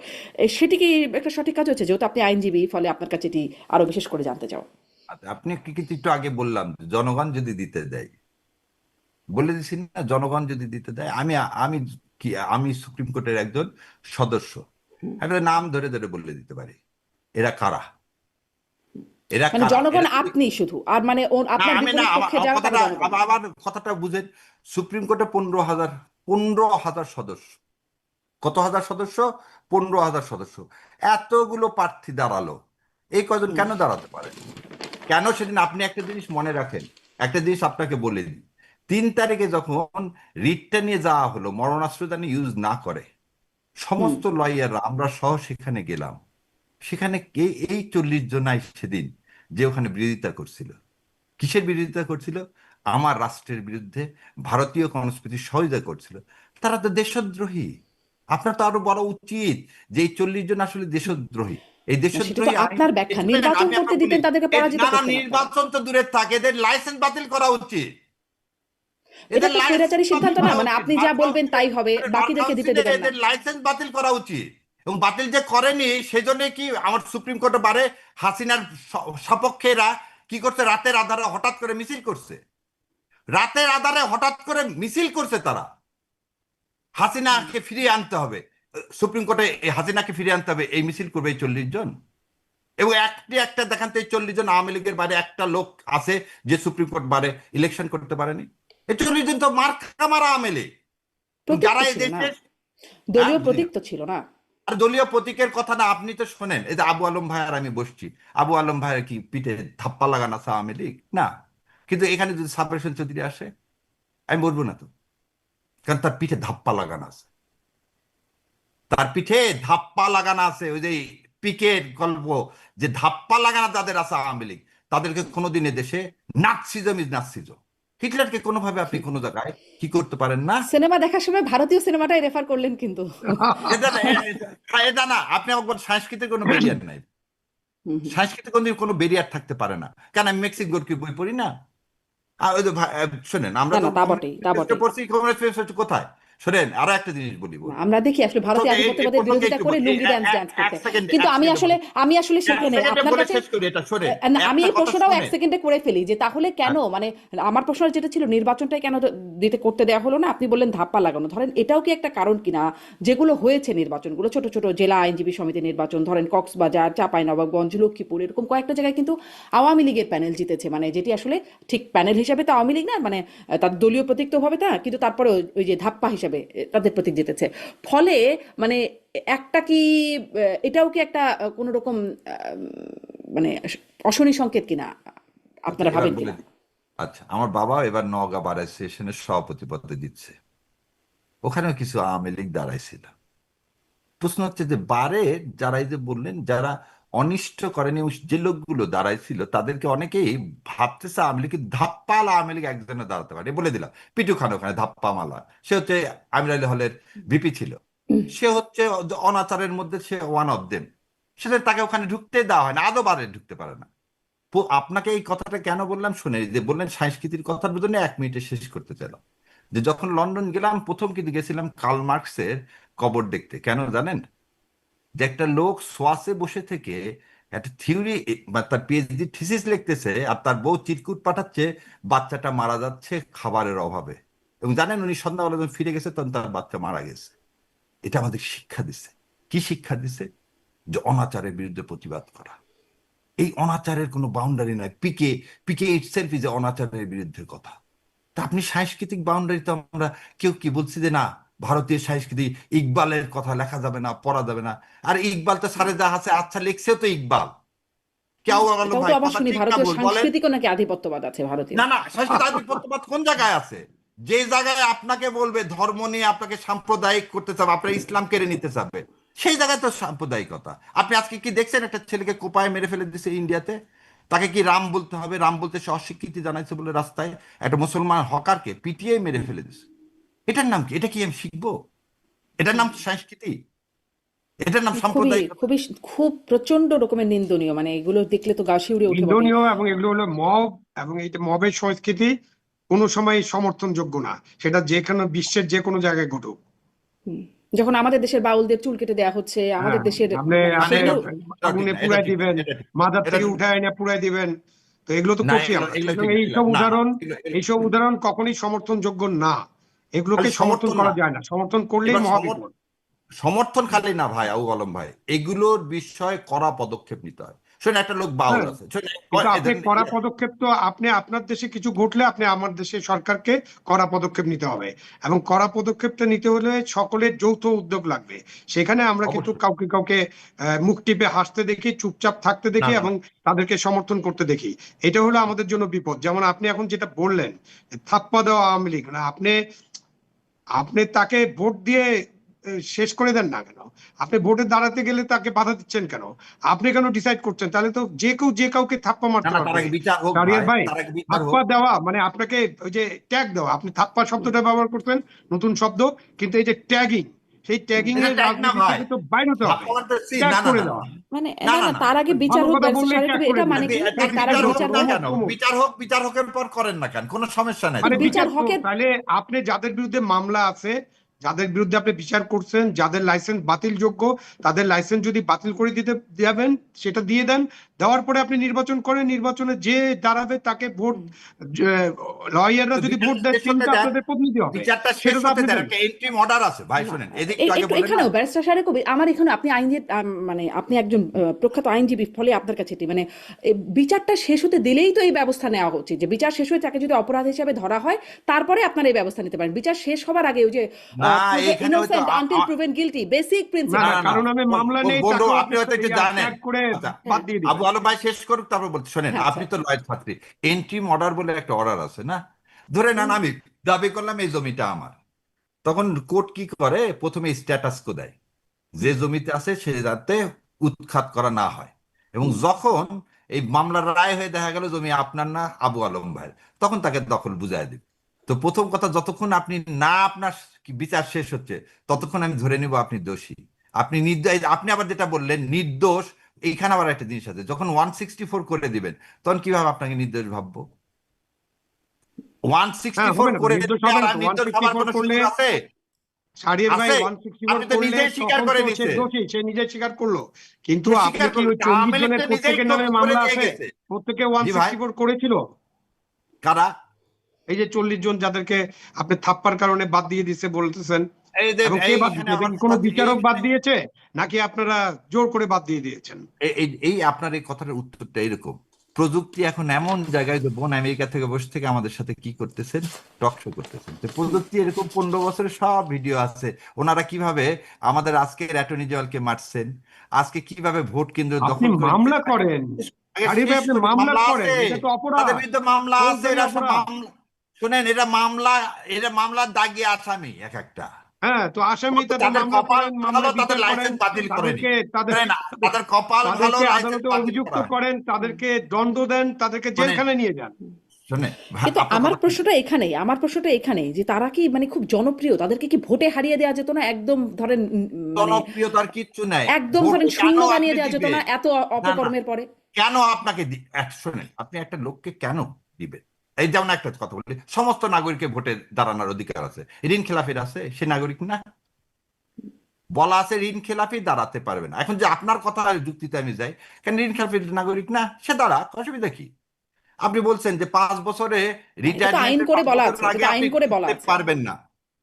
সেটি কি একটা সঠিক কাজ হচ্ছে, যেহেতু আপনি আইনজীবী, ফলে আপনার কাছে এটি আরো বিশেষ করে জানতে চাও। আচ্ছা, আপনি কি কিছু একটু আগে বললাম যে জনগণ যদি দিতে দেয়, বলে দিচ্ছি না, জনগণ যদি দিতে দেয়, আমি আমি কি আমি সুপ্রিম কোর্টের একজন সদস্য, একটা নাম ধরে ধরে বলে দিতে পারি এরা কারা, এরা মানে কারা, জনগণ এরা যদি, আপনি শুধু, আর মানে না আপনার আমি না, বিপরীত আমার পক্ষে আমার যারা তারা কথাটা, জনগণ না। আবার কথাটা বুঝেন। সুপ্রিম কোর্টে 15,000 সদস্য। কত হাজার সদস্য? 15,000 সদস্য। এতগুলো প্রার্থী দাঁড়ালো, এই কজন হুম। কেন দাঁড়াতে পারে? কেন সেদিন আপনি একটা জিনিস মনে রাখেন, একটা জিনিস আপনাকে বলে দিই। 3 তারিখে যখন রিটটা নিয়ে যাওয়া হলো, মরণাস্ত্র যেন ইউজ না করে, হুম। সমস্ত লয়াররা আমরা সহ সেখানে গেলাম। সেখানে কে এই 40 জনাই সেদিন যে ওখানে বিরোধিতা করছিল, কিসের বিরোধিতা করছিল? আমার রাষ্ট্রের বিরুদ্ধে ভারতীয় সংস্কৃতির সহযোগিতা করছিল। তারা তো দেশদ্রোহী। আপনার তো আরো বলা উচিত যে এই 40 জন আসলে দেশদ্রোহী। এই না, সেটা তো দেশদ্রোহী আইন, আপনার ব্যাখ্যা, শুনেন নির্বাচন আমি করতে আপনাকে বলি, দিতেন তাদেরকে পরাজিত না না, করতেন আপনারা। নির্বাচন তো দূরে থাকে, এদের লাইসেন্স বাতিল করা উচিত। এটা এদের একটা লাইসেন্স স্বৈরাচারী বাতিল সিদ্ধান্ত না, করা মানে উচিত। আপনি বার যা বলবেন কাউন্সিলে, তাই হবে, বার বাকিদেরকে দিতে কাউন্সিলে দেবেন না। এদের লাইসেন্স বাতিল করা উচিত। এবং বাতিল যে করেনি সেজন্য কি আমার সুপ্রিম কোর্টে বারে হাসিনার সপক্ষেরা কি করছে, রাতের আধারে হঠাৎ করে মিছিল করছে, রাতের আধারে হঠাৎ করে মিছিল করছে তারা। হাসিনাকে ফিরিয়ে আনতে হবে, সুপ্রিম কোর্টে এই হাসিনাকে ফিরিয়ে আনতে হবে, এই মিছিল করবে এই 40 জন। এবং একটা দেখান তো এই 40 জন আওয়ামী লীগের বাইরে একটা লোক আছে যে সুপ্রিম কোর্ট বারে ইলেকশন করতে পারেনি? এই 40 জন তো মার্কা মারা আওয়ামী লীগ। প্রতীক যারা তো এই ছিল না, দেশের, হ্যাঁ দলীয় বুঝি প্রতীক না, তো ছিল না। আর দলীয় প্রতীকের কথা না, আপনি তো শোনেন, এই যে আবু আলম ভাই আর আমি বসছি, আবু আলম ভাইয়ের কি পিঠে ধাপ্পা লাগানো আছে আওয়ামী লীগ? না। কিন্তু এখানে যদি সাবরেশন হোসেন চৌধুরী আসে, আমি বলবো না তো, কারণ তার পিঠে ধাপ্পা লাগানো আছে, তার পিঠে ধাপ্পা লাগানো আছে, ওই যে পিকের গল্প, যে ধাপ্পা লাগানো যাদের আছে আওয়ামী লীগ, তাদেরকে কোনোদিন দেশে নাৎসিজম ইজ নাৎসিজম। হিটলারকে কোনোভাবে আপনি কোনো জায়গায় কি করতে পারেন না। সিনেমা দেখার সময় ভারতীয় সিনেমাটাই রেফার করলেন কিন্তু। এটা না, আপনি একবার সাংস্কৃতিক কোনো ব্যারিয়ার নাই, হুম, হুম। সাংস্কৃতিক কোনো ব্যারিয়ার থাকতে পারে না। কেন আমি মেক্সিকোর কি বই পড়ি না? ওই যে শোনেন, আমরা না তো না, তা বটেই, তা বটেই। পড়ছি, কমিউনিস্ট হচ্ছে কোথায়। শোনেন, আরো একটা জিনিস বলি না, বলি আমরা দেখি আসলে ভারতীয় আধিপত্যবাদের প্রসঙ্গে বিরোধিতা একটু করে লুঙ্গি ড্যান্স এক করতে। সেকেন্ড কিন্তু আমি আসলে এক সেখানে সেকেন্ডে আপনার বলে কাছে শেষ করি এটা, শোনেন না, আমি একটা এই কথা প্রশ্নটাও এক শুনে। সেকেন্ডে করে ফেলি যে তাহলে কেন, মানে আমার প্রশ্ন যেটা ছিল নির্বাচনটাই কেন দিতে করতে দেওয়া হলো না, আপনি বললেন ধাপ্পা লাগানো, ধরেন এটাও কি একটা কারণ কিনা, যেগুলো হয়েছে নির্বাচনগুলো ছোট ছোট জেলা আইনজীবী সমিতি নির্বাচন, ধরেন কক্সবাজার, চাঁপাইনবাবগঞ্জ, লক্ষ্মীপুর, এরকম কয়েকটা জায়গায় কিন্তু আওয়ামী লীগের প্যানেল জিতেছে, মানে যেটি আসলে ঠিক প্যানেল হিসাবে তো আওয়ামী লীগ না, মানে তার দলীয় প্রতীক তো হবে না, কিন্তু তারপরে ওই যে ধাপ্পা হিসাবে তাদের প্রতীক জিতেছে। ফলে মানে একটা কি এটাও কি একটা কোনো রকম মানে অশনি সংকেত কিনা আচ্ছা, আপনারা এবার ভাবেন বলে কিনা? দিই। আচ্ছা, আমার বাবা এবার নওগাঁ বার অ্যাসোসিয়েশনের সভাপতি পদে দিচ্ছে, ওখানেও কিছু আওয়ামী লীগ দাঁড়াইছিল। প্রশ্ন হচ্ছে যে বারে যারা, এই যে বললেন যারা অনিষ্ট করেনি, যে লোকগুলো দাঁড়াইছিল তাদেরকে অনেকেই ভাবতেছে আওয়ামী লীগ ধাপ্পাল আওয়ামী লীগ একজনে দাঁড়াতে পারে। বলে দিলাম, পিটু খান ওখানে ধাপ্পা মালা, সে হচ্ছে আমির আলী হলের ভিপি ছিল, সে হচ্ছে অনাচারের মধ্যে সে ওয়ান অফ দেম। সেটা তাকে ওখানে ঢুকতে দেওয়া হয় না, আদৌ বারে ঢুকতে পারে না। আপনাকে এই কথাটা কেন বললাম শুনে, যে বললেন সংস্কৃতির কথার জন্য 1 মিনিটে শেষ করতে চাইলাম। যে যখন লন্ডন গেলাম প্রথম কিন্তু গেছিলাম কার্ল মার্কসের কবর দেখতে। কেন জানেন? যে একটা লোক সোয়াসে বসে থেকে একটা থিওরি বা তার পিএইচডি থিসিস লিখতেছে, আর তার বউ চিরকুট পাঠাচ্ছে, বাচ্চাটা মারা যাচ্ছে খাবারের অভাবে। এবং জানেন, উনি সন্ধ্যাবেলা যখন ফিরে গেছে তখন তার বাচ্চা মারা গেছে। এটা আমাদের শিক্ষা দিছে। কি শিক্ষা দিছে? যে অনাচারের বিরুদ্ধে প্রতিবাদ করা। এই অনাচারের কোনো বাউন্ডারি নয়। পিকে পিকে ইটসেলফ ইজ অনাচারের বিরুদ্ধে কথা। তা আপনি সাংস্কৃতিক বাউন্ডারি তো আমরা কেউ কি বলছি যে না, ভারতীয় সংস্কৃতি, ইকবালের কথা লেখা যাবে না, পড়া যাবে না। আর ইকবাল তো সারে যা আছে, আচ্ছা লিখছেও তো ইকবাল। কেউ বললো এটাও তো ভাই আবার কথা শুনি ঠিক না, ভারতীয় ভুল বলেন। সাংস্কৃতিকও নাকি আধিপত্যবাদ আছে ভারতীয়। না না, সংস্কৃতি আধিপত্যবাদ কোন জায়গায় আছে? যে জায়গায় আপনাকে বলবে ধর্ম নিয়ে আপনাকে সাম্প্রদায়িক করতে চাবে, আপনার ইসলাম কেড়ে নিতে চাবে, সেই জায়গায় তো সাম্প্রদায়িকতা। আপনি আজকে কি দেখছেন, একটা ছেলেকে কোপায় মেরে ফেলে দিছে ইন্ডিয়াতে, তাকে কি রাম বলতে হবে? রাম বলতে সে অস্বীকৃতি জানাইছে বলে রাস্তায় একটা মুসলমান হকারকে পিটিয়ে মেরে ফেলে দিছে। এটার নাম কি? এটা কি আমি শিখবো? এটার নাম কি সংস্কৃতি? এটার নাম খুবই সাম্প্রদায়িকতা। খুবই খুব প্রচন্ড রকমের নিন্দনীয়, মানে এগুলো দেখলে তো গা শিউরে ওঠে বটে। নিন্দনীয়, এবং এগুলো হলো মব, এবং এইটা মবের সংস্কৃতি কোনো সময় সমর্থনযোগ্য না, সেটা যেখানে বিশ্বের যে কোনো জায়গায় ঘটুক। হুম। যখন আমাদের দেশের বাউলদের চুল কেটে দেওয়া হচ্ছে, আমাদের হ্যাঁ, দেশের আপনি মানে আপনি এটা সেগুলো এটা ঠিক আগুনে না, এটা পুড়াই ঠিক না, দিবেন, এটা ঠিক না, মাজার এটা থেকে ঠিক না। উঠায় এনে পুড়াই দিবেন, তো এগুলো তো না, করছি এগুলো আমরা। এগুলো সুতরাং ঠিক না, এইসব না না, উদাহরণ, এইসব হুম। উদাহরণ কখনোই সমর্থনযোগ্য না। এগুলোকে খালি সমর্থন সমর্থন করা না, যায় না, সমর্থন করলেই এবার মহাবিপদ। সমর্থন খালি না ভাই, আবু আলম ভাই, এগুলোর বিষয়ে কড়া পদক্ষেপ নিতে হয়। শোনেন, একটা লোক বাউল হ্যাঁ, আছে, শোনেন, কিন্তু আপনি এদের কড়া পদক্ষেপ তো, আপনি আপনার দেশে কিছু ঘটলে আপনি আমার দেশের সরকারকে কড়া পদক্ষেপ নিতে হবে, এবং কড়া পদক্ষেপটা নিতে হলে সকলের যৌথ উদ্যোগ লাগবে। সেখানে আমরা কিন্তু অবশ্যই। কাউকে কাউকে মুখ টিপে হাসতে দেখি, চুপচাপ থাকতে না দেখি, না, এবং তাদেরকে সমর্থন করতে দেখি। এটা হলো আমাদের জন্য বিপদ। যেমন আপনি এখন যেটা বললেন, থাপ্পা দেওয়া আওয়ামী লীগ না, আপনি আপনি তাকে ভোট দিয়ে শেষ করে দেন না কেন? আপনি ভোটে দাঁড়াতে গেলে তাকে বাধা দিচ্ছেন কেন? আপনি কেন ডিসাইড করছেন? তাহলে তো যে কেউ যে কাউকে থাপ্পা না মারতে না, তার পারবে। আগে বিচার হোক শাহরিয়ার ভাই, ভাই, তার আগে বিচার হোক। থাপ্পা দেওয়া মানে আপনাকে ওই যে ট্যাগ দেওয়া, আপনি থাপ্পা শব্দটা ব্যবহার করছেন, নতুন শব্দ, কিন্তু এই যে ট্যাগিং, সেই ট্যাগিং এটা এর ট্যাগ না রাজনীতি ভাই, থেকে তো বাইরে হতে হবে, ধাপ্পা মারতেছি, ট্যাগ না না করে না না দেওয়া। না মানে না না না না, না। তার আগে বিচার ভালো হোক কথা ব্যারিস্টার বললে সাহেব ট্যাগ কবির, করে এটা মানে দিবেন, কি তার তার বিচার আগে বিচার হোক, হোক বিচার না হোক। অমুক কেন? তমুক। বিচার হোক, বিচার হোকের পর করেন না কেন? কোনো সমস্যা নাই আরে তো। বিচার বিচার তো, হকের তাহলে আপনি যাদের বিরুদ্ধে মামলা আছে, যাদের বিরুদ্ধে আপনি বিচার করছেন, যাদের লাইসেন্স বাতিল যোগ্য, তাদের লাইসেন্স যদি বাতিল করে দিতে যাবেন, সেটা দিয়ে দেন। দেওয়ার পরে আপনি নির্বাচন করেন, নির্বাচনে যে দাঁড়াবে তাকে ভোট, লয়াররা তো যদি ভোট বিচারটা দেয়, শেষ সেই হতে তো দেন, আপনাদের প্রতিনিধি হবে, বিচারটা শেষ সেটা তো হতে আপনি দেন। দেন। একটা এন্ট্রি অর্ডার আছে ভাই, না, শুনেন, এদিক একটু আগে বললেন না। এখানেও ব্যারিস্টার সাহেব কবির, আমার এখানে আপনি আইনের মানে আপনি একজন প্রখ্যাত আইনজীবী, ফলে আপনার কাছে এটি মানে বিচারটা শেষ হতে দিলেই তো এই ব্যবস্থা নেওয়া উচিত, যে বিচার শেষ হয়ে তাকে যদি অপরাধ হিসাবে ধরা হয় তারপরে আপনারা এই ব্যবস্থা নিতে পারেন। বিচার শেষ হবার আগে ওই যে না, এইখানে হয়তো innocent until proven guilty, basic না না না, প্রিন্সিপাল। না না, কারণ আমি মামলা নেই, বন্ধু তাকেও আপনি আপনি হয়তো একটু জানেন। ট্যাগ করে আচ্ছা, বাদ দিয়ে আবু দিবেন। আলম ভাই শেষ করুক, তারপর বলতে শোনেন, হ্যাঁ, আচ্ছা আপনি তো আচ্ছা। লয়ের ছাত্রী। এন্ট্রি অর্ডার বলে একটা অর্ডার আছে না? ধরে নেন আমি দাবি করলাম এই জমিটা আমার, তখন কোর্ট কি করে, প্রথমে স্ট্যাটাস কো দেয়, যে জমিতে আছে সে যাতে উৎখাত করা না হয়, এবং যখন এই মামলার রায় হয়ে দেখা গেল জমি আপনার না আবু আলম ভাইয়ের, তখন তাকে দখল বুঝাই দিবে। তো প্রথম কথা, যতক্ষণ আপনি না আপনার বিচার শেষ হচ্ছে ততক্ষণ আমি ধরে নিব আপনি দোষী, আপনি নির্দোষ। আপনি আবার যেটা বললেন নির্দোষ, এইখানে আবার একটা জিনিস আছে, যখন 164 করে দিবেন তখন কিভাবে আপনাকে নির্দোষ ভাববো? হ্যাঁ, 164 হবে না তো, করে নির্দোষ দিলে হবে আর না তো। নির্দোষ হবার 164 কোনো করলে সুযোগ আছে? শাহরিয়ার ভাই আছে? 164 আপনি তো করলে নিজেই স্বীকার তখন করে তো সে নিছে। দোষী, সে নিজে স্বীকার করলো। কিন্তু সে আপনি স্বীকার তো কি? ওই 40 আওয়ামী লীগ জনের তো নিজেই প্রত্যেকের তো নামে করে মামলা দিয়ে আছে, গেছে। প্রত্যেকে জি ভাই। 164 করেছিল। কারা? এই যে 40 জন যাদেরকে আপনি থাপ্পার কারণে বাদ দিয়ে দিছে বলতেছেন, এই যে এবং কে বাদ এইখানে দিয়েছে? এটা আমার কি কোনো কথা, বিচারক বাদ এইখানে দিয়েছে, নাকি আপনারা জোর করে বাদ দিয়ে দিয়েছেন? এই আপনার এই কথাটার উত্তরটা এরকম, প্রযুক্তি এখন এমন জায়গায়, যে বোন আমেরিকা থেকে বসে থেকে আমাদের সাথে কি করতেছেন, টক শো করতেছেন, তো প্রযুক্তি এরকম 15 বছরের সব ভিডিও আছে, ওনারা কিভাবে আমাদের আজকের অ্যাটর্নি জেনারেলকে মারছেন, আজকে কিভাবে ভোট কেন্দ্র আপনি দখল করে মামলা করেন, আগে শাহরিয়ার ভাই, শেষ আপনি করি। মামলা মামলা করেন, আছে, এটা তো তাদের অপরাধ, বিরুদ্ধে মামলা আছে, ফৌজদারি এরা সব অপরাধ। মামলা, শুনেন, এটা মামলা, এটা মামলার দাগি আসামি এক একটা। হ্যাঁ, তো আসামি, তাদের তাদের মামলা কপাল করেন, ভালো, মামলার তাদের বিচার করেন, লাইসেন্স বাতিল করেনি। তাদেরকে তাদের শোনেন, তাদের তাদের কপাল ভালো, তাদেরকে লাইসেন্স আদালতে বাতিল অভিযুক্ত করা হয়। করেন, তাদেরকে দণ্ড দেন, তাদেরকে শোনেন, জেলখানায় নিয়ে যান। শোনেন, কিন্তু আপনার আমার কথা প্রশ্নটা এখানেই, আমার প্রশ্নটা এখানেই যে তারা কি মানে খুব জনপ্রিয়, তাদেরকে কি ভোটে হারিয়ে দেওয়া যেত না? একদম ধরেন মানে জনপ্রিয়তার কিচ্ছু নাই। একদম ধরেন ভোটে কেন শূন্য আপনি বানিয়ে দেওয়া যেত দিবেন? না এত না না, অপকর্মের পরে? কেন আপনাকে শোনেন, আপনি একটা লোককে কেন দিবেন? এই যেমন একটা কথা বলি, সমস্ত নাগরিকের ভোটে দাঁড়ানোর অধিকার আছে, ঋণ খেলাফির আছে, সে নাগরিক না? বলা আছে ঋণ খেলাফি দাঁড়াতে পারবে না। এখন যে আপনার কথা যুক্তিতে আমি যাই, কেন ঋণ খেলাফি নাগরিক না, সে দাঁড়াক, অসুবিধা কি? আপনি বলছেন যে 5 বছরে এটা তো আইন রিটায়ারমেন্টের করে 5 বলা আছে, বছরের এটা আগে তো আপনি আইন করে বলা করতে আছে। পারবেন না,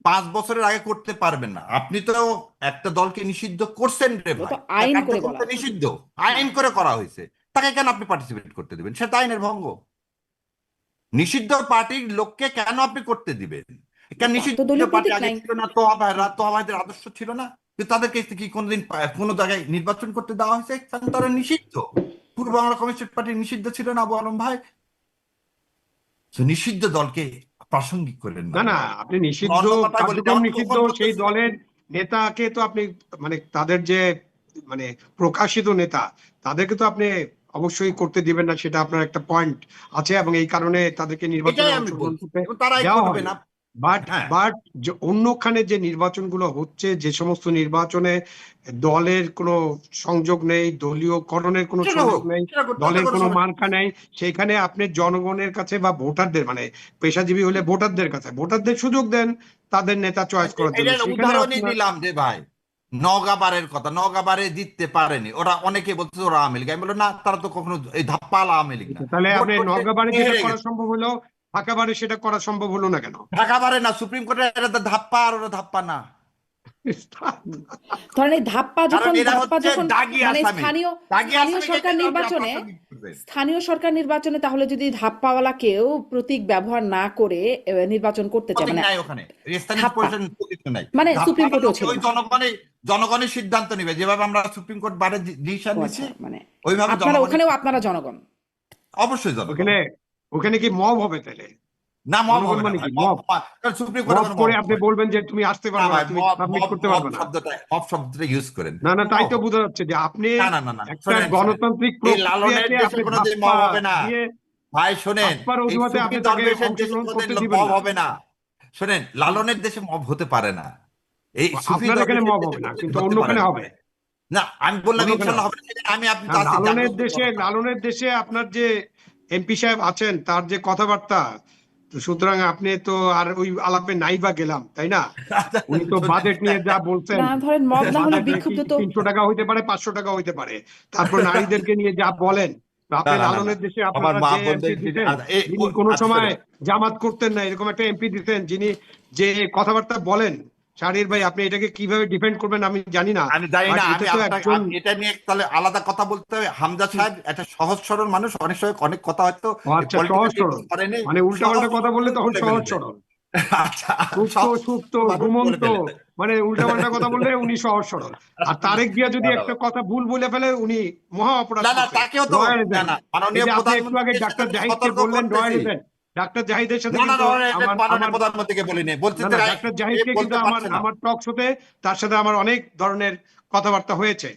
5 বছরের আগে করতে পারবেন না। আপনি তো একটা দলকে নিষিদ্ধ করছেন রে ও ভাই, তো তার আইন করে কার্যক্রম বলা তো আছে। নিষিদ্ধ, হ্যাঁ, আইন করে করা হয়েছে, তাকে কেন আপনি পার্টিসিপেট করতে দিবেন? সেটা আইনের ভঙ্গ। নিষিদ্ধ পার্টির লোককে কেন আপনি করতে দিবেন? কেন তার তো নিষিদ্ধ দলীয় পার্টি প্রতীক আগে নাই। ছিল না? তোয়া ভাইরা, তোয়া ভাইদের আদর্শ ছিল না? কিন্তু তাদেরকে কি কোনোদিন কোনো জায়গায় নির্বাচন করতে দেওয়া হয়েছে? কারণ তারা নিষিদ্ধ। পূর্ব বাংলা কমিউনিস্ট পার্টি নিষিদ্ধ ছিল না আবু আলম ভাই? তো নিষিদ্ধ দলকে প্রাসঙ্গিক করেন না না না, ভাই। আপনি নিষিদ্ধ অন্য কথায় বলি, কার্যক্রম যেমন নিষিদ্ধ, খোকন সেই বলতেছে, দলের নেতাকে তো আপনি, মানে তাদের যে মানে প্রকাশিত নেতা, তাদেরকে তো আপনি অবশ্যই করতে দিবেন না, সেটা আপনার একটা পয়েন্ট আছে, এবং এই কারণে তাদেরকে নির্বাচনে এটাই আমি অংশগ্রহণ বলছি, করতে এবং তারাই দেওয়া করবে হয়নি। না। বাট হ্যাঁ, বাট যে অন্যখানে যে নির্বাচনগুলো হচ্ছে, যে সমস্ত নির্বাচনে দলের কোনো সংযোগ নেই, দলীয়করণের কোনো সেটা সংযোগ হোক, নেই, সেটা করতে দলের কোনো কোনো সমস্যা মার্কা নেই, সেখানে আপনি জনগণের কাছে বা ভোটারদের, মানে পেশাজীবী হলে ভোটারদের কাছে, ভোটারদের সুযোগ দেন তাদের নেতা চয়েস করার জন্য। এটার সেখানে উদাহরণই আপনার দিলাম যে ভাই, নওগাঁবারের কথা, নওগাঁবারে জিততে পারেনি ওরা, অনেকে বলছে ওরা আওয়ামী লীগ, আমি বললাম না, তারা তো কখনো এই ধাপ্পাল আওয়ামী লীগ না, তাহলে ভোট আপনি করতে নওগাঁবারে যেটা হেরে করা গেছে। সম্ভব হলো, ঢাকাবারে সেটা করা সম্ভব হলো না কেন? ঢাকাবারে না, সুপ্রিম কোর্টের এরা তো ধাপ্পা, আর ওরা ধাপ্পা না। হুম। ধরেন এই ধাপ্পা কারণ যখন এরা ধাপ্পা হচ্ছে যখন দাগি মানে আসামি। স্থানীয় দাগি স্থানীয় আসামিকে সরকার কেন আপনি নির্বাচনে, প্রাসঙ্গিক করবেন? স্থানীয় সরকার নির্বাচনে তাহলে যদি ধাপ্পাওয়ালা কেউ প্রতীক ব্যবহার না করে নির্বাচন করতে চায়, প্রতীক মানে নাই ওখানে, স্থানীয় ধাপ্পা পরিষদের প্রতীক নাই। মানে ধাপ্পা সুপ্রিম কোর্টেও ছিল ওই না। জনগণের সিদ্ধান্ত নিবে, যেভাবে আমরা সুপ্রিম কোর্ট বারে ডিসিশন ও নিচ্ছি, আচ্ছা, মানে ওইভাবে আপনারা জনগণের, ওখানেও আপনারা জনগণ। অবশ্যই জনগণ। ওখানে ওখানে কি মব হবে তাহলে? না, মব জনগণ হবে না মানে ভাই, কি মব? সুপ্রিম কোর্টে মব কোনো করে মব আপনি হয় বলবেন যে তুমি আসতে না পারবে না, ভাই। তুমি মব সাবমিট মব করতে মব পারবে না। শব্দটা ইউজ করেন, না না, তাই মব তো হবে বোঝা যাচ্ছে যে আপনি না। না না না না, একটা শোনেন শোনেন, গণতান্ত্রিক এই লালনের প্রক্রিয়াতে দেশে আপনি কোনোদিন ধাপ্পা মব হবে না দিয়ে, ভাই। শোনেন, ধাপ্পার এই অজুহাতে সুফি আপনি তাকে দরবেশের দেশে অংশগ্রহণ কোনোদিন করতে দিবেন মব না। হবে না। শোনেন, লালনের দেশে মব হতে পারে না, এই সুফি আপনার এখানে দরবেশের মব দেশে হবে না, কোনোদিন কিন্তু হতে পারে অন্যখানে না হবে, ভাই। না, আমি বললাম অন্যখানে ইনশাল্লাহ হবে। হবে না, আমি আপনি তো আর আছি, জানবো লালনের তো দেশে, কথা। লালনের দেশে আপনার যে এমপি সাহেব আছেন, তার যে কথাবার্তা, তো সুতরাং আপনি তো আর ওই আলাপে নাই বা গেলাম, তাই না? উনি তো শোনেন, বাজেট নিয়ে যা বলছেন, না ধরেন মব না হলে বাজেট কি বিক্ষুব্ধ তো 300 টাকা হইতে পারে, 500 টাকা হইতে পারে। তারপর নারীদেরকে নিয়ে যা বলেন, তো না আপনি না না না, লালনের দেশে আমার আপনারা মা যে এমপি বোনদের দিতেন, যিনি আচ্ছা, কোনো সময় শোনেন, জামাত করতেন না, এরকম একটা এমপি দিতেন, যিনি যে কথাবার্তা বলেন, শাহরিয়ার ভাই, আপনি এটাকে কিভাবে ডিফেন্ড করবেন আমি জানি না। আমি জানি বাট না, এটা আমি তো আপনাকে একজন, এটা নিয়ে তাহলে আলাদা কথা বলতে হবে। হামজা সাহেব একটা সহজ সরল মানুষ, অনেক সময় অনেক কথা হয়তো ও আচ্ছা, সহজ পলিটিক্যাল সরল, করেনি, মানে উল্টা সহজ পাল্টা কথা বললে সরল তখন বলে সহজ ফেলেছে। সরল, আচ্ছা, সুপ্ত সহজ সুপ্ত সরল মানুষ বলে ঘুমন্ত, ফেলেছে। মানে উল্টা পাল্টা কথা বললে উনি সহজ সরল। আর তারেক জিয়া যদি না না একটা কথা ভুল বলে ফেলে, উনি মহা অপরাধ না না, করছে, তাকেও তো, রয়্যাল না দেন। না, এই মাননীয় যে আপনি একটু আগে প্রধানমন্ত্রীর সাথে ডাক্তার আমি জাহিদকে সতর্ক বললেন করতেছি। রয়্যাল দেন, ডাক্তার জাহিদের সাথে না না, কিন্তু আমার মাননীয় আমার প্রধানমন্ত্রীকে বলিনি, বলছি না যে না, ডাক্তার এ জাহিদকে কিন্তু বলতে আমার পারছে না। আমার টক শোতে তার সাথে আমার অনেক ধরনের কথাবার্তা হয়েছে,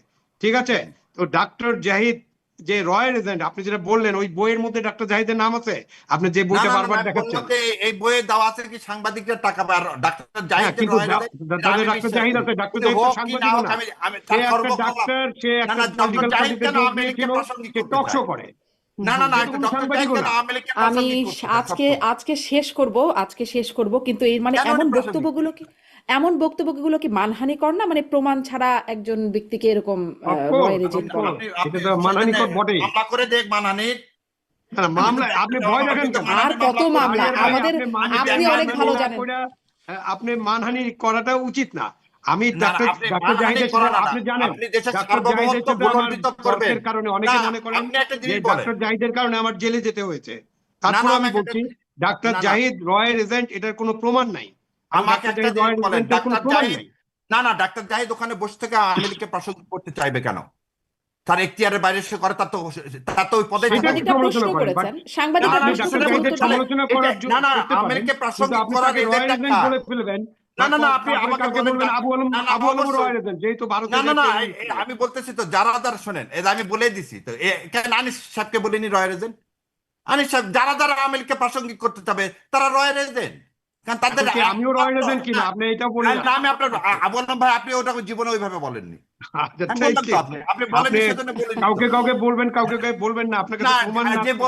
ঠিক আছে? তো ডাক্তার জাহিদ যে রয়্যাল এজেন্ট, আপনি যেটা বললেন ওই বইয়ের মধ্যে ডাক্তার জাহিদের নাম আছে? আপনি যে না বইটা না না বারবার আমি দেখাচ্ছেন। বললাম যে এই বইয়ে দেওয়া আছে কি সাংবাদিকদের টাকা পায়, আর ডাক্তার হ্যাঁ, জাহিদ যে কিন্তু রয়্যাল এজেন্ট, এটা তাদের আমি ডাক্তার বিশ্বাস জাহিদ করি। আছে, ডাক্তার কিন্তু জাহিদ তো হোক কি না সাংবাদিকও হোক, না। আমি সে তার একটা সর্বকলা। ডাক্তার, সে না একটা না, ডক্টর পলিটিক্যাল জাহিদ পার্টিতে কেন যোগ আওয়ামী লীগকে দিয়েছিল, প্রাসঙ্গিক সে করতে টক শো চায়? করে। না না না, সে তো একটা কোনো ডক্টর জাহিদ সাংবাদিকও কেন না। আওয়ামী লীগকে আমি প্রাসঙ্গিক করতে চায় আজকে সবসময়? আজকে শেষ করব কিন্তু এর মানে কেন উনি প্রাসঙ্গিক করতে চায়? এমন বক্তব্যগুলো কি মানহানিকর না, মানে প্রমাণ ছাড়া একজন ব্যক্তিকে এরকম অফকোর্স, রয়ের এজেন্ট করা? অফকোর্স, আপনি এটা তো মানহানিকর বটেই। মামলা করে দেখ মানহানির। না না, মামলা আপনি ভয় দেখেন কেন? আর কত মামলা ভাই, আমাদের, আপনি আপনি অনেক মানহানি ভালো না জানেন। কইরা, আপনি মানহানি করাটা উচিত না। আমি না না, আপনি ডাক্তার মানহানি জাহিদের করা সাথে, না, আপনি জানেন আপনি দেশের ডাক্তার জাহিদের সার্বভৌমত্ব সাথে আমার ভুলণ্ঠিত করবেন। তর্কের কারণে না, অনেকে মনে করেন আপনি একটা যে জিনিস বলেন। ডাক্তার জাহিদের কারণে আমার জেলে যেতে হয়েছে। না তারপর না, আমি আমাকে বলছি ডাক্তার না না, জাহিদ রয়্যাল এজেন্ট, এটার কোনো প্রমাণ নাই। এবং আমাকে ডাক্তার একটা জাহিদ জিনিস রয়্যাল বলেন, এজেন্টের কোনো ডাক্তার প্রমাণ জাহিদ, নাই। না না, ডাক্তার জাহিদ ওখানে বসে থেকে আওয়ামী লীগকে প্রাসঙ্গিক করতে চাইবে কেন? তার এখতিয়ারের বাইরে সে করে, তার তো ওই পদে সেটা থাকা আপনি উচিত। সাংবাদিকরা সমালোচনা প্রশ্ন করেন, বাট করেছেন, সাংবাদিকরা না, আপনি প্রশ্ন ডাক্তার করেছেন, জাহিদের উত্তর তাহলে দিবেন। সমালোচনা এটা, করার না না, করতে আওয়ামী পারেন, লীগকে কিন্তু প্রাসঙ্গিক আপনি করার তাকে এজেন্ট রয়্যাল এজেন্ট একটা। বলে ফেলবেন। না না না, তারপরে আমাকে কালকে বলেন বলবেন আবু আলম, না না, আবু আলম অবশ্যই। রয়্যাল এজেন্ট, যেহেতু ভারতে না না যায় না, ট্রেনিং ছিল। আমি বলতেছি তো, যারা শোনেন, এটা আমি বলে দিছি তো, কেন আনিস সাহেবকে বলিনি রয়্যাল এজেন্ট? আনিস সাহেব, যারা আওয়ামী লীগকে প্রাসঙ্গিক করতে চাবে তারা রয়্যাল এজেন্ট, কারণ তাদের এখন কি আমিও রয়্যাল এজেন্ট কিনা আপনি এটাও বলে না, আমি আপনার বললাম ভাই, আপনি ওটা জীবনে ওইভাবে বলেননি। আচ্ছা, আমি থ্যাংক বললাম তো, ইউ। আপনি বলেননি, আপনি সেজন্য বলিনি তো। কাউকে কাউকে বলবেন, কাউকে কাউকে বলবেন না, আপনার না, কাছে প্রমাণ না যে থাকলে